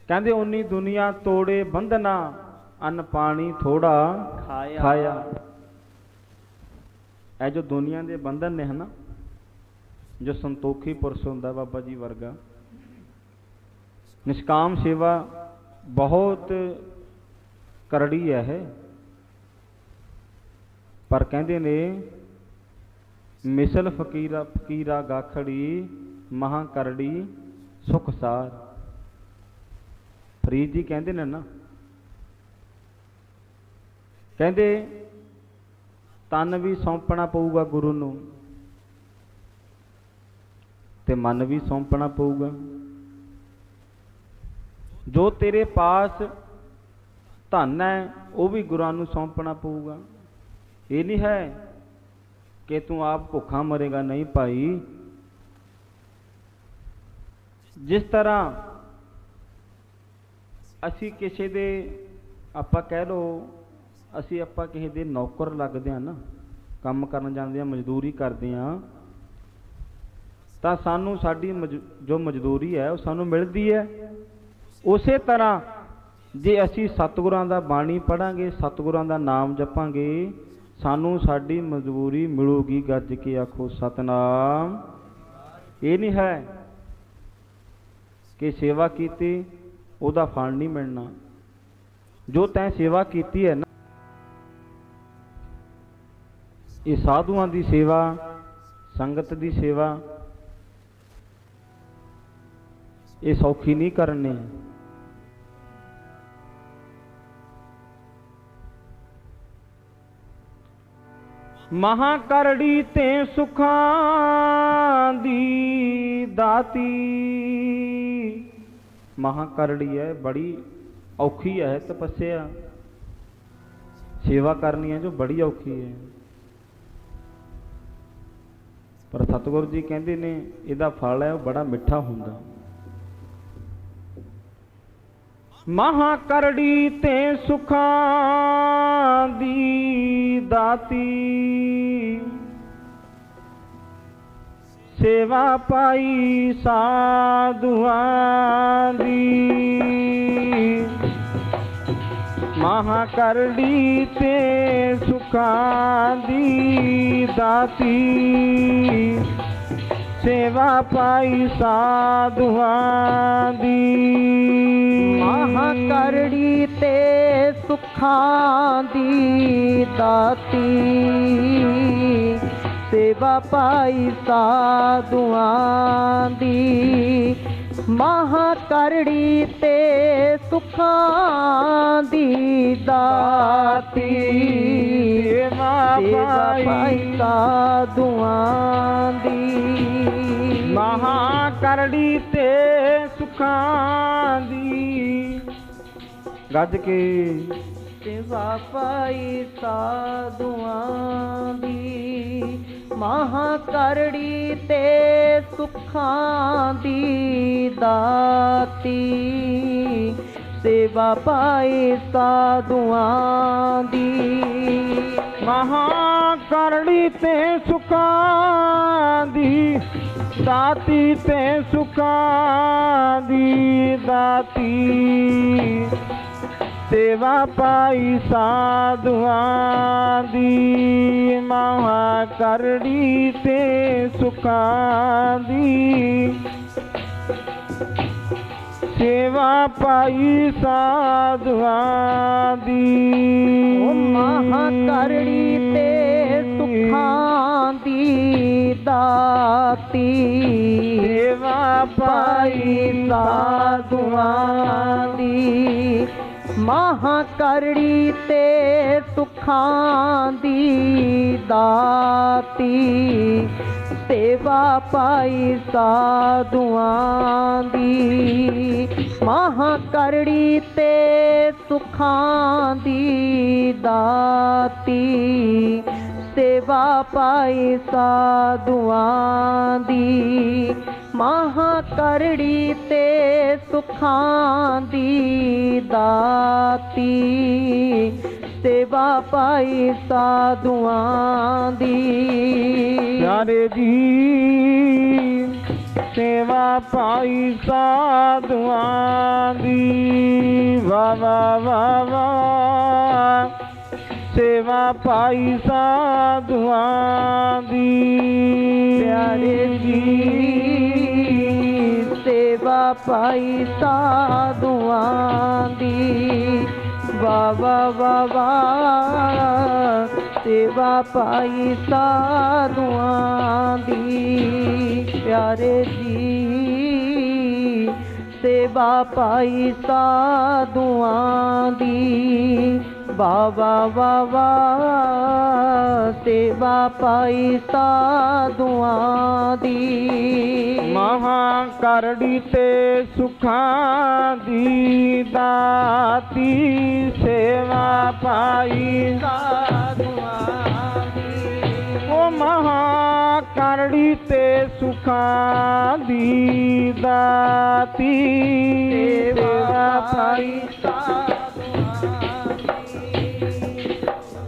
ਕਹਿੰਦੇ ਉਨੀ ਦੁਨੀਆ ਤੋੜੇ ਬੰਧਨਾ, ਅੰਨ ਪਾਣੀ ਥੋੜਾ ਖਾਇਆ। ਇਹ ਜੋ ਦੁਨੀਆ ਦੇ ਬੰਧਨ ਨੇ ਹਨਾ, ਜੋ ਸੰਤੋਖੀ ਪੁਰਸ਼ ਹੁੰਦਾ ਬਾਬਾ ਜੀ ਵਰਗਾ, ਨਿਸ਼ਕਾਮ ਸੇਵਾ ਬਹੁਤ ਕਰੜੀ ਹੈ। ਪਰ ਕਹਿੰਦੇ ਨੇ ਮਿਸਲ ਫਕੀਰਾ ਫਕੀਰਾ ਗਾਖੜੀ, ਮਹਾਂ ਕਰੜੀ ਸੁਖ ਸਾਰ। ਫਰੀਦ ਜੀ ਕਹਿੰਦੇ ਨੇ ਨਾ, ਕਹਿੰਦੇ ਤਨ ਵੀ ਸੌਂਪਣਾ ਪਊਗਾ ਗੁਰੂ ਨੂੰ, ਤੇ ਮਨ ਵੀ ਸੌਂਪਣਾ ਪਊਗਾ। ਜੋ ਤੇਰੇ ਪਾਸ ਧਨ ਹੈ ਉਹ ਵੀ ਗੁਰਾਂ ਨੂੰ ਸੌਂਪਣਾ ਪਊਗਾ। ਇਹ ਨਹੀਂ ਹੈ ਕਿ ਤੂੰ ਆਪ ਭੁੱਖਾ ਮਰੇਗਾ, ਨਹੀਂ ਭਾਈ। ਜਿਸ ਤਰ੍ਹਾਂ ਅਸੀਂ ਕਿਸੇ ਦੇ, ਆਪਾਂ ਕਹਿ ਲਓ ਆਪਾਂ ਕਿਸੇ ਦੇ ਨੌਕਰ ਲੱਗਦੇ ਹਾਂ ਨਾ, ਕੰਮ ਕਰਨ ਜਾਂਦੇ ਹਾਂ, ਮਜ਼ਦੂਰੀ ਕਰਦੇ ਹਾਂ, ਤਾਂ ਸਾਨੂੰ ਸਾਡੀ ਜੋ ਮਜ਼ਦੂਰੀ ਹੈ ਉਹ ਸਾਨੂੰ ਮਿਲਦੀ ਹੈ। ਉਸੇ ਤਰ੍ਹਾਂ ਜੇ ਅਸੀਂ ਸਤਿਗੁਰਾਂ ਦਾ ਬਾਣੀ ਪੜ੍ਹਾਂਗੇ, ਸਤਿਗੁਰਾਂ ਦਾ ਨਾਮ ਜਪਾਂਗੇ, ਸਾਨੂੰ ਸਾਡੀ ਮਜ਼ਦੂਰੀ ਮਿਲੂਗੀ। ਗੱਜ ਕੇ ਆਖੋ ਸਤਨਾਮ। ਇਹ ਨਹੀਂ ਹੈ ਕਿ ਸੇਵਾ ਕੀਤੀ ਉਹਦਾ ਫਲ ਨਹੀਂ ਮਿਲਣਾ। ਜੋ ਤੈਂ ਸੇਵਾ ਕੀਤੀ ਹੈ ਨਾ, ਇਹ ਸਾਧੂਆਂ ਦੀ ਸੇਵਾ, ਸੰਗਤ ਦੀ ਸੇਵਾ, ਇਹ ਸੌਖੀ ਨਹੀਂ ਕਰਨੀ। ਮਹਾਂ ਕਰੜੀ ਤੇ ਸੁਖਾਂ ਦੀ ਦਾਤੀ। ਮਹਾਂ ਕਰੜੀ ਹੈ, ਬੜੀ ਔਖੀ ਹੈ ਤਪੱਸਿਆ, ਸੇਵਾ ਕਰਨੀ ਹੈ ਜੋ ਬੜੀ ਔਖੀ ਹੈ। ਪਰ ਸਤਿਗੁਰੂ ਜੀ ਕਹਿੰਦੇ ਨੇ ਇਹਦਾ ਫਲ ਹੈ ਉਹ ਬੜਾ ਮਿੱਠਾ ਹੁੰਦਾ। ਮਹਾਂ ਕਰੜੀ ਤੇ ਸੁਖਾਂ ਦੀ ਦਾਤੀ, सेवा पाई साधुआं दी, महा करड़ी ते सुखां दी दाती, सेवा पाई साधुआं दी, महा करड़ी ते सुखां दी दाती, सेवा पाई साधुआं दी, महा करड़ी ते सुखां दी दाती, सेवा पाई साधुआं दी, महा करड़ी ते सुखां दी। गज के सेवा पाई साधुआं दी, महा करड़ी ते सुखां दी दाती, सेवा पाई साधुआं दी, महा करड़ी ते सुखां दी दाती, ते सुखां दी दाती, सेवा पाई साधुआं दी, महा करड़ी ते सुखां दी, सेवा पाई साधुआं दी, महा करड़ी ते सुखां दी दाती, सेवा पाई साधुआं दी, महा करड़ी ते सुखां दी दाती, सेवा पाई साधुआं दी, महा करड़ी ते सुखां दी दाती, सेवा पाई साधुआं दी, महा करड़ी ते सुखां दी दाती, सेवा पाई साधुआं दी। प्यारे जी सेवा पाई साधुआं दी, वाह वाह वाह वाह, सेवा पाई साधुआं दी। प्यारे जी सेवा पाई साधुआं दी, वाह वाह वाह वाह, सेवा पाई साधुआं दी। प्यारे जी सेवा पाई साधुआं दी, वाह वाह वाह वाह, सेवा पाई साधुआं दी। महा करड़ी ते सुखां दी दाती, सेवा पाई साधुआं दी। ओ महा करड़ी ते सुखां दी दाती, सेवा पाई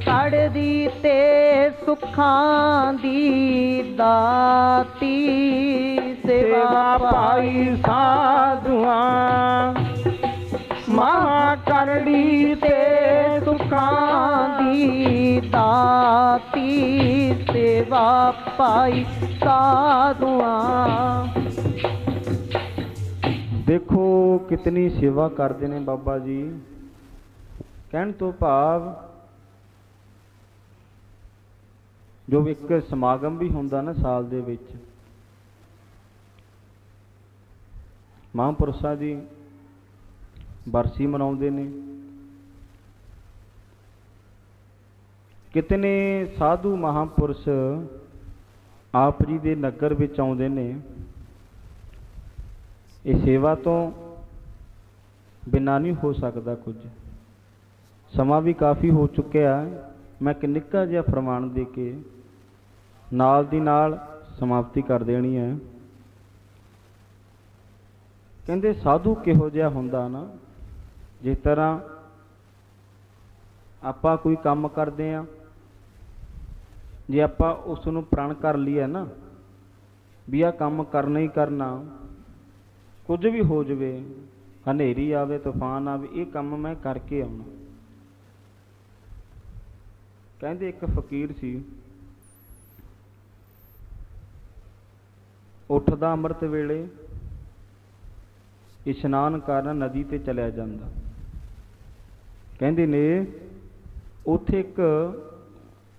करड़ी ते सुखां दी दाती, सेवा पाई साधुआं। महा करड़ी ते सुखां दी दाती, सेवा पाई साधुआं। देखो कितनी सेवा करते ने बाबा जी। कहण तो भाव जो एक समागम भी हुंदा ना साल दे विच, महापुरुषां दी बरसी मनाउंदे ने, कितने साधु महापुरुष आप जी दे नगर विच आउंदे ने। ये सेवा तो बिना नहीं हो सकता। कुछ समा भी काफ़ी हो चुकिया। मैं एक निक्का जिहा फरमान दे के नाल दी नाल समाप्ति कर देनी है। कहंदे साधु किहो जिहा हुंदा ना, जिस तरह आपां कोई काम करदे आ, जे आपां उस नूं प्रण कर लईए ना ਵੀ ਆਹ ਕੰਮ ਕਰਨਾ ਹੀ ਕਰਨਾ, ਕੁਝ ਵੀ ਹੋ ਜਾਵੇ, ਹਨੇਰੀ ਆਵੇ, ਤੂਫਾਨ ਆਵੇ, ਇਹ ਕੰਮ ਮੈਂ ਕਰਕੇ ਆਉਣਾ। ਕਹਿੰਦੇ ਇੱਕ ਫਕੀਰ ਸੀ, ਉੱਠਦਾ ਅੰਮ੍ਰਿਤ ਵੇਲੇ ਇਸ਼ਨਾਨ ਕਰਨ ਨਦੀ ਤੇ ਚਲਿਆ ਜਾਂਦਾ। ਕਹਿੰਦੇ ਨੇ ਉੱਥੇ ਇੱਕ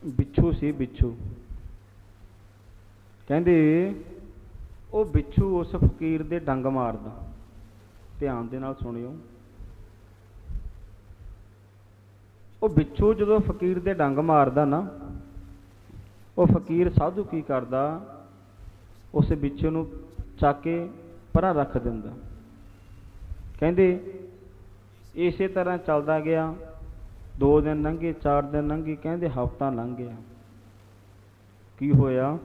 ਬਿੱਛੂ ਸੀ, ਬਿੱਛੂ। ਕਹਿੰਦੇ ਉਹ ਬਿੱਛੂ ਉਸ ਫਕੀਰ ਦੇ ਡੰਗ ਮਾਰਦਾ। ਧਿਆਨ ਦੇ ਨਾਲ ਸੁਣਿਓ। ਉਹ ਬਿੱਛੂ ਜਦੋਂ ਫਕੀਰ ਦੇ ਡੰਗ ਮਾਰਦਾ ਨਾ, ਉਹ ਫਕੀਰ ਸਾਧੂ ਕੀ ਕਰਦਾ, ਉਸ ਬਿੱਛੂ ਨੂੰ ਚੱਕ ਕੇ ਪਰਾਂ ਰੱਖ ਦਿੰਦਾ। ਕਹਿੰਦੇ ਇਸੇ ਤਰ੍ਹਾਂ ਚੱਲਦਾ ਗਿਆ। 2 ਦਿਨ ਲੰਘੇ, 4 ਦਿਨ ਲੰਘੇ, ਕਹਿੰਦੇ ਹਫ਼ਤਾ ਲੰਘ ਗਿਆ। ਕੀ ਹੋਇਆ?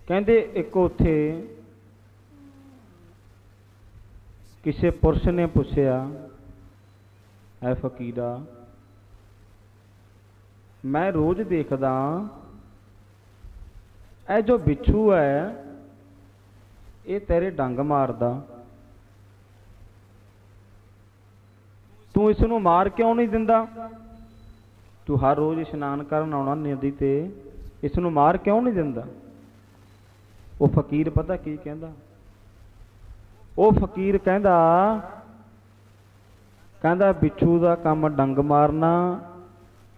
ਕਹਿੰਦੇ ਇੱਕ ਉੱਥੇ ਕਿਸੇ ਪੁਰਸ਼ ਨੇ ਪੁੱਛਿਆ, ਐ ਫਕੀਰਾ, ਮੈਂ ਰੋਜ਼ ਦੇਖਦਾ ਇਹ ਜੋ ਬਿੱਛੂ ਹੈ ਇਹ ਤੇਰੇ ਡੰਗ ਮਾਰਦਾ, ਤੂੰ ਇਸ ਨੂੰ ਮਾਰ ਕਿਉਂ ਨਹੀਂ ਦਿੰਦਾ? ਤੂੰ ਹਰ ਰੋਜ਼ ਇਸ਼ਨਾਨ ਕਰਨ ਆਉਣਾ ਨਦੀ ਤੇ, ਇਸ ਨੂੰ ਮਾਰ ਕਿਉਂ ਨਹੀਂ ਦਿੰਦਾ? ਉਹ ਫਕੀਰ ਪਤਾ ਕੀ ਕਹਿੰਦਾ? ਉਹ ਫਕੀਰ ਕਹਿੰਦਾ ਬਿੱਛੂ ਦਾ ਕੰਮ ਡੰਗ ਮਾਰਨਾ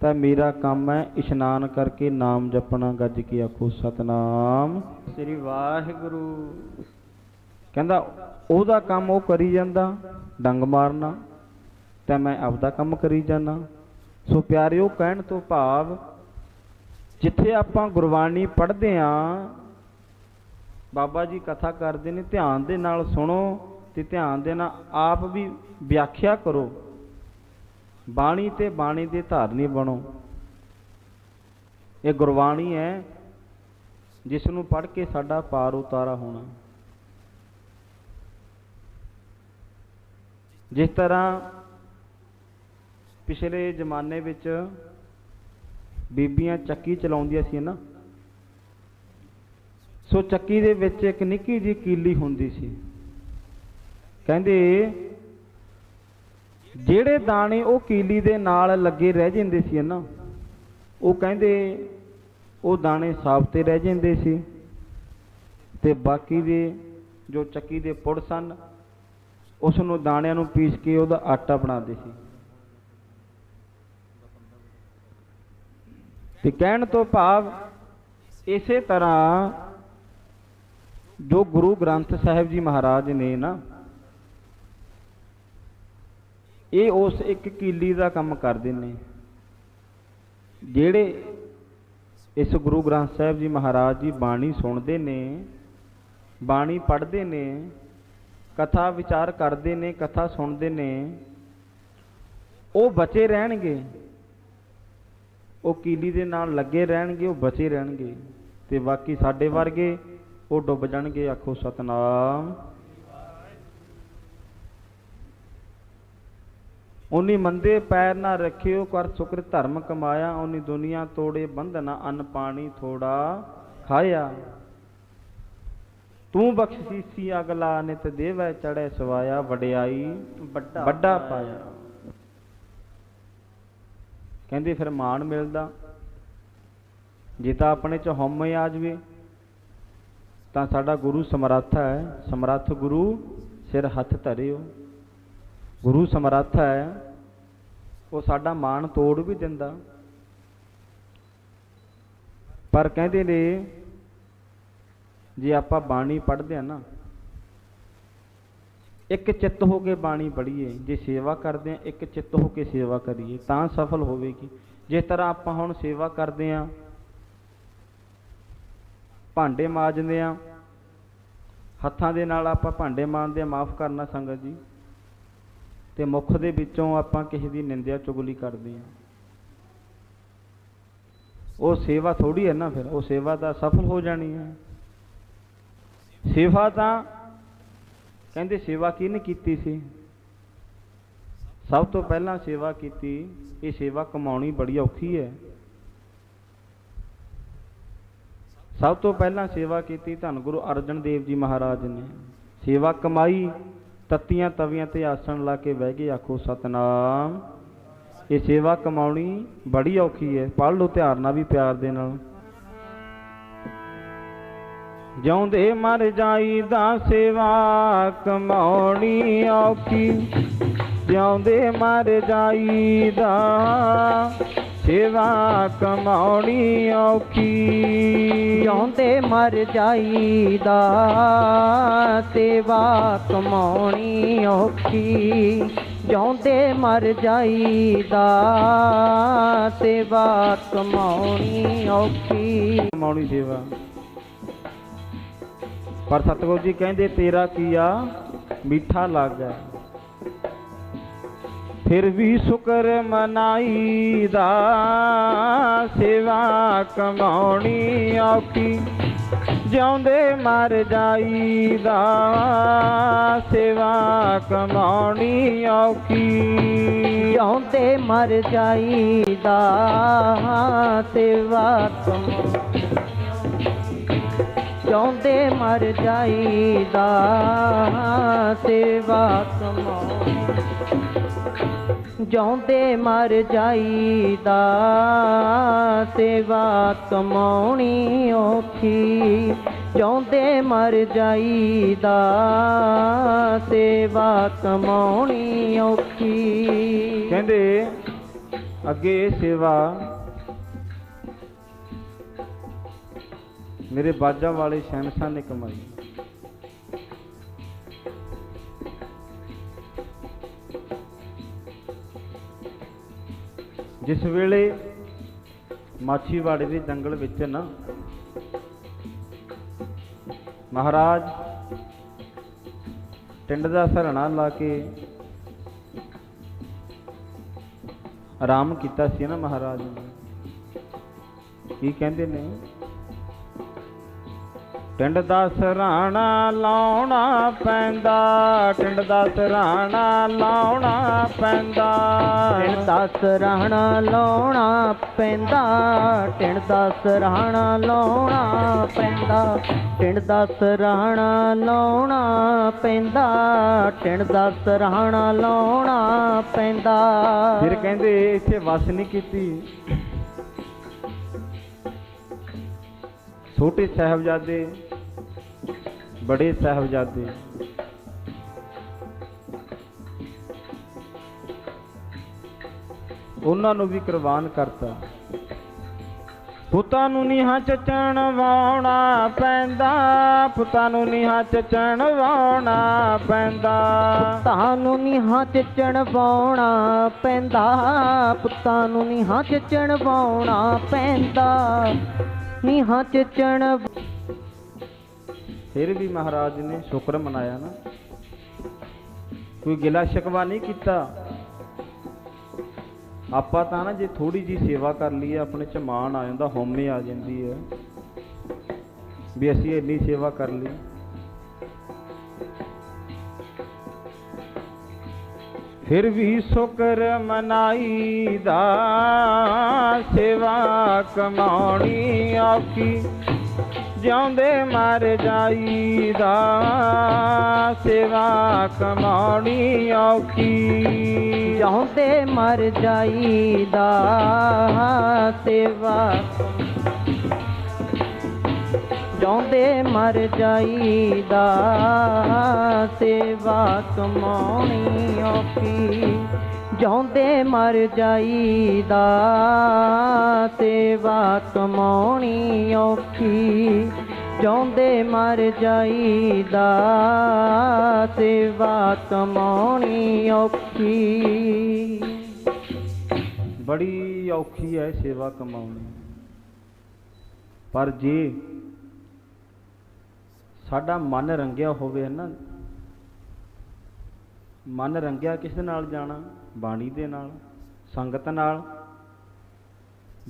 ਤਾਂ ਮੇਰਾ ਕੰਮ ਹੈ ਇਸ਼ਨਾਨ ਕਰਕੇ ਨਾਮ ਜਪਣਾ। ਗੱਜ ਕੇ ਆਖੋ ਸਤਨਾਮ ਸ੍ਰੀ ਵਾਹਿਗੁਰੂ। ਕਹਿੰਦਾ ਉਹਦਾ ਕੰਮ ਉਹ ਕਰੀ ਜਾਂਦਾ ਡੰਗ ਮਾਰਨਾ, ਤੇ ਮੈਂ ਆਪਦਾ ਕੰਮ ਕਰੀ ਜਾਂਦਾ। ਸੋ ਪਿਆਰਿਓ, ਕਹਿਣ ਤੋਂ ਭਾਵ ਜਿੱਥੇ ਆਪਾਂ ਗੁਰਬਾਣੀ ਪੜ੍ਹਦੇ ਹਾਂ, ਬਾਬਾ ਜੀ ਕਥਾ ਕਰਦੇ ਨੇ, ਧਿਆਨ ਦੇ ਨਾਲ ਸੁਣੋ ਤੇ ਧਿਆਨ ਦੇ ਨਾਲ ਆਪ ਵੀ ਵਿਆਖਿਆ ਕਰੋ। ਬਾਣੀ ਤੇ ਬਾਣੀ ਦੇ ਧਾਰਨੀ ਬਣੋ। ਇਹ ਗੁਰਬਾਣੀ ਹੈ ਜਿਸ ਨੂੰ ਪੜ੍ਹ ਕੇ ਸਾਡਾ ਪਾਰ ਉਤਾਰਾ ਹੋਣਾ। ਜਿਸ ਤਰ੍ਹਾਂ ਪਿਛਲੇ ਜ਼ਮਾਨੇ ਵਿੱਚ ਬੀਬੀਆਂ ਚੱਕੀ ਚਲਾਉਂਦੀਆਂ ਸੀ ਨਾ, ਸੋ ਚੱਕੀ ਦੇ ਵਿੱਚ ਇੱਕ ਨਿੱਕੀ ਜਿਹੀ ਕੀਲੀ ਹੁੰਦੀ ਸੀ। ਕਹਿੰਦੇ ਜਿਹੜੇ ਦਾਣੇ ਉਹ ਕੀਲੀ ਦੇ ਨਾਲ ਲੱਗੇ ਰਹਿ ਜਾਂਦੇ ਸੀ ਨਾ, ਉਹ ਕਹਿੰਦੇ ਉਹ ਦਾਣੇ ਸਾਬਤੇ ਰਹਿ ਜਾਂਦੇ ਸੀ, ਤੇ ਬਾਕੀ ਦੇ ਜੋ ਚੱਕੀ ਦੇ ਪੁੜ ਸਨ ਉਸ ਨੂੰ ਦਾਣਿਆਂ ਨੂੰ ਪੀਸ ਕੇ ਉਹਦਾ ਆਟਾ ਬਣਾਉਂਦੇ ਸੀ। ਤੇ ਕਹਿਣ ਤੋਂ ਭਾਵ ਇਸੇ ਤਰ੍ਹਾਂ ਜੋ ਗੁਰੂ ਗ੍ਰੰਥ ਸਾਹਿਬ ਜੀ ਮਹਾਰਾਜ ਨੇ ਨਾ, ਇਹ ਉਸ ਇੱਕ ਕੀਲੀ ਦਾ ਕੰਮ ਕਰਦੇ ਨੇ। ਜਿਹੜੇ ਇਸ ਗੁਰੂ ਗ੍ਰੰਥ ਸਾਹਿਬ ਜੀ ਮਹਾਰਾਜ ਦੀ ਬਾਣੀ ਸੁਣਦੇ ਨੇ, ਬਾਣੀ ਪੜ੍ਹਦੇ ਨੇ, ਕਥਾ ਵਿਚਾਰ ਕਰਦੇ ਨੇ, ਕਥਾ ਸੁਣਦੇ ਨੇ, ਉਹ ਬਚੇ ਰਹਿਣਗੇ। ਉਹ ਕੀਲੀ ਦੇ ਨਾਲ ਲੱਗੇ ਰਹਿਣਗੇ, ਉਹ ਬਚੇ ਰਹਿਣਗੇ। ਤੇ ਬਾਕੀ ਸਾਡੇ ਵਰਗੇ ਉਹ ਡੁੱਬ ਜਾਣਗੇ। ਆਖੋ ਸਤਨਾਮ। ਉਨੀ ਮੰਦੇ ਪੈਰ ਨਾ ਰੱਖਿਓ, ਕਰ ਸੁਕਰ ਧਰਮ ਕਮਾਇਆ। ਉਨੀ ਦੁਨੀਆ ਤੋੜੇ ਬੰਧਨਾ, ਅੰਨ ਪਾਣੀ ਥੋੜਾ ਖਾਇਆ। ਤੂੰ ਬਖਸ਼ੀਸੀ ਅਗਲਾ, ਨਿਤ ਦੇਵੈ ਚੜ੍ਹੈ ਸਵਾਇਆ। ਵਡਿਆਈ ਵੱਡਾ ਪਾਇਆ। ਕਹਿੰਦੇ ਫਿਰ ਮਾਣ ਮਿਲਦਾ। ਜੇ ਤਾਂ ਆਪਣੇ ਚ ਹਉਮੈ ਆ ਜਾਵੇ ਤਾਂ ਸਾਡਾ ਗੁਰੂ ਸਮਰੱਥ ਹੈ। ਸਮਰੱਥ ਗੁਰੂ ਸਿਰ ਹੱਥ ਧਰਿਓ। ਗੁਰੂ ਸਮਰੱਥ ਹੈ, ਉਹ ਸਾਡਾ ਮਾਣ ਤੋੜ ਵੀ ਦਿੰਦਾ। ਪਰ ਕਹਿੰਦੇ ਨੇ ਜੇ ਆਪਾਂ ਬਾਣੀ ਪੜ੍ਹਦੇ ਹਾਂ ਨਾ, ਇੱਕ ਚਿੱਤ ਹੋ ਕੇ ਬਾਣੀ ਪੜ੍ਹੀਏ, ਜੇ ਸੇਵਾ ਕਰਦੇ ਹਾਂ ਇੱਕ ਚਿੱਤ ਹੋ ਕੇ ਸੇਵਾ ਕਰੀਏ ਤਾਂ ਸਫਲ ਹੋਵੇਗੀ। ਜਿਸ ਤਰ੍ਹਾਂ ਆਪਾਂ ਹੁਣ ਸੇਵਾ ਕਰਦੇ ਹਾਂ, ਭਾਂਡੇ ਮਾਂਜਦੇ ਹਾਂ, ਹੱਥਾਂ ਦੇ ਨਾਲ ਆਪਾਂ ਭਾਂਡੇ ਮਾਂਜਦੇ ਹਾਂ, ਮਾਫ਼ ਕਰਨਾ ਸੰਗਤ ਜੀ, ਤੇ ਮੁੱਖ ਦੇ ਵਿੱਚੋਂ ਆਪਾਂ ਕਿਸੇ ਦੀ ਨਿੰਦਿਆ ਚੁਗਲੀ ਕਰਦੇ ਹਾਂ, ਉਹ ਸੇਵਾ ਥੋੜੀ ਹੈ ਨਾ। ਫਿਰ ਉਹ ਸੇਵਾ ਤਾਂ ਸਫਲ ਹੋ ਜਾਣੀ ਹੈ। ਸੇਵਾ ਤਾਂ ਕਹਿੰਦੇ ਸੇਵਾ ਕਿਹਨੇ ਕੀਤੀ ਸੀ? ਸਭ ਤੋਂ ਪਹਿਲਾਂ ਸੇਵਾ ਕੀਤੀ। ਇਹ ਸੇਵਾ ਕਮਾਉਣੀ ਬੜੀ ਔਖੀ ਹੈ। सब तो पहला सेवा की धन गुरु अर्जन देव जी महाराज ने। सेवा कमाई, तत्तियां तवियां ते आसन ला के बह गए, आखो सतनाम। ये सेवा कमाउणी बड़ी औखी है, पढ़ लो ध्यान नाल भी प्यार दे नाल। जिउंदे मर जाईदा सेवा कमाउणी औखी, जिउंदे मर जाईदा सेवा कमाउणी औखी। जिउंदे मर जाईदा सेवा कमाउणी औखी, जिउंदे मर जाईदा सेवा कमाउणी औखी। कमाउणी सेवा पर सतगुरु जी कहते तेरा किया मीठा लागे, फिर भी शुक्र मनाईदा सेवा कमाउणी औखी। जिउंदे मर जाईदा सेवा कमाउणी औखी। जिउंदे मर जाईदा सेवा कमाउणी, जिउंदे मर जाईदा सेवा कमाउणी, जिउंदे मर जाईदा सेवा कमाउणी औखी। जिउंदे मर जाईदा सेवा कमाउणी औखी। कहंदे अगे सेवा मेरे बाजा वाले शहनशाह ने कमाई। जिस वेले माछीवाड़े के जंगल विच ना महाराज टिंड दा सरहना ला के आराम किया सी ना महाराज ने, की कहते ने टिंड दा सरहना लाउणा पैंदा, टिंड दा सरहना लाउणा पैंदा, टिंड दा सरहना लाउणा पैंदा, टिंड दा सरहना लाउणा पैंदा, टिंड दा सरहना लाउणा पैंदा, टिंड दा सरहना लाउणा पैंदा। फिर कहंदे इत्थे वस नहीं कीती, छोटे साहबजादे बड़े साहबजादे उन्हां नूं भी कुर्बान करता। पुत्तां नूं नीहां च चणवाउणा पैंदा, पुत्तां नूं नीहां च चणवाउणा पैंदा, पुत्तां नूं नीहां च चणवाउणा पैंदा, पुत्तां नूं नीहां च चणवाउणा पैंदा, नीहां च चण। फिर भी महाराज ने शुक्र मनाया ना, कोई गिला शिकवा नहीं किया। ਆਪਾਂ ਤਾਂ ਨਾ ਜੇ थोड़ी जी सेवा कर लीए अपने च मान आ जाता, हौमे आ जाती है भी असी इन्नी सेवा कर ली। फिर भी शुक्र मनाईदा सेवा कमाउणी औखी, जिउंदे मर जाईदा सेवा कमाउणी औखी। जिउंदे मर जाईदा सेवा, जिउंदे मर जाईदा सेवा कमाउणी औखी। जिउंदे मर जाईदा सेवा कमाउणी औखी। जिउंदे मर जाईदा सेवा कमाउणी औखी। बड़ी औखी है सेवा कमाउणी, पर जे साडा मन रंगिया होवे ना, मन रंगिया किस नाल जाना, बाणी दे नाल, संगत नाल।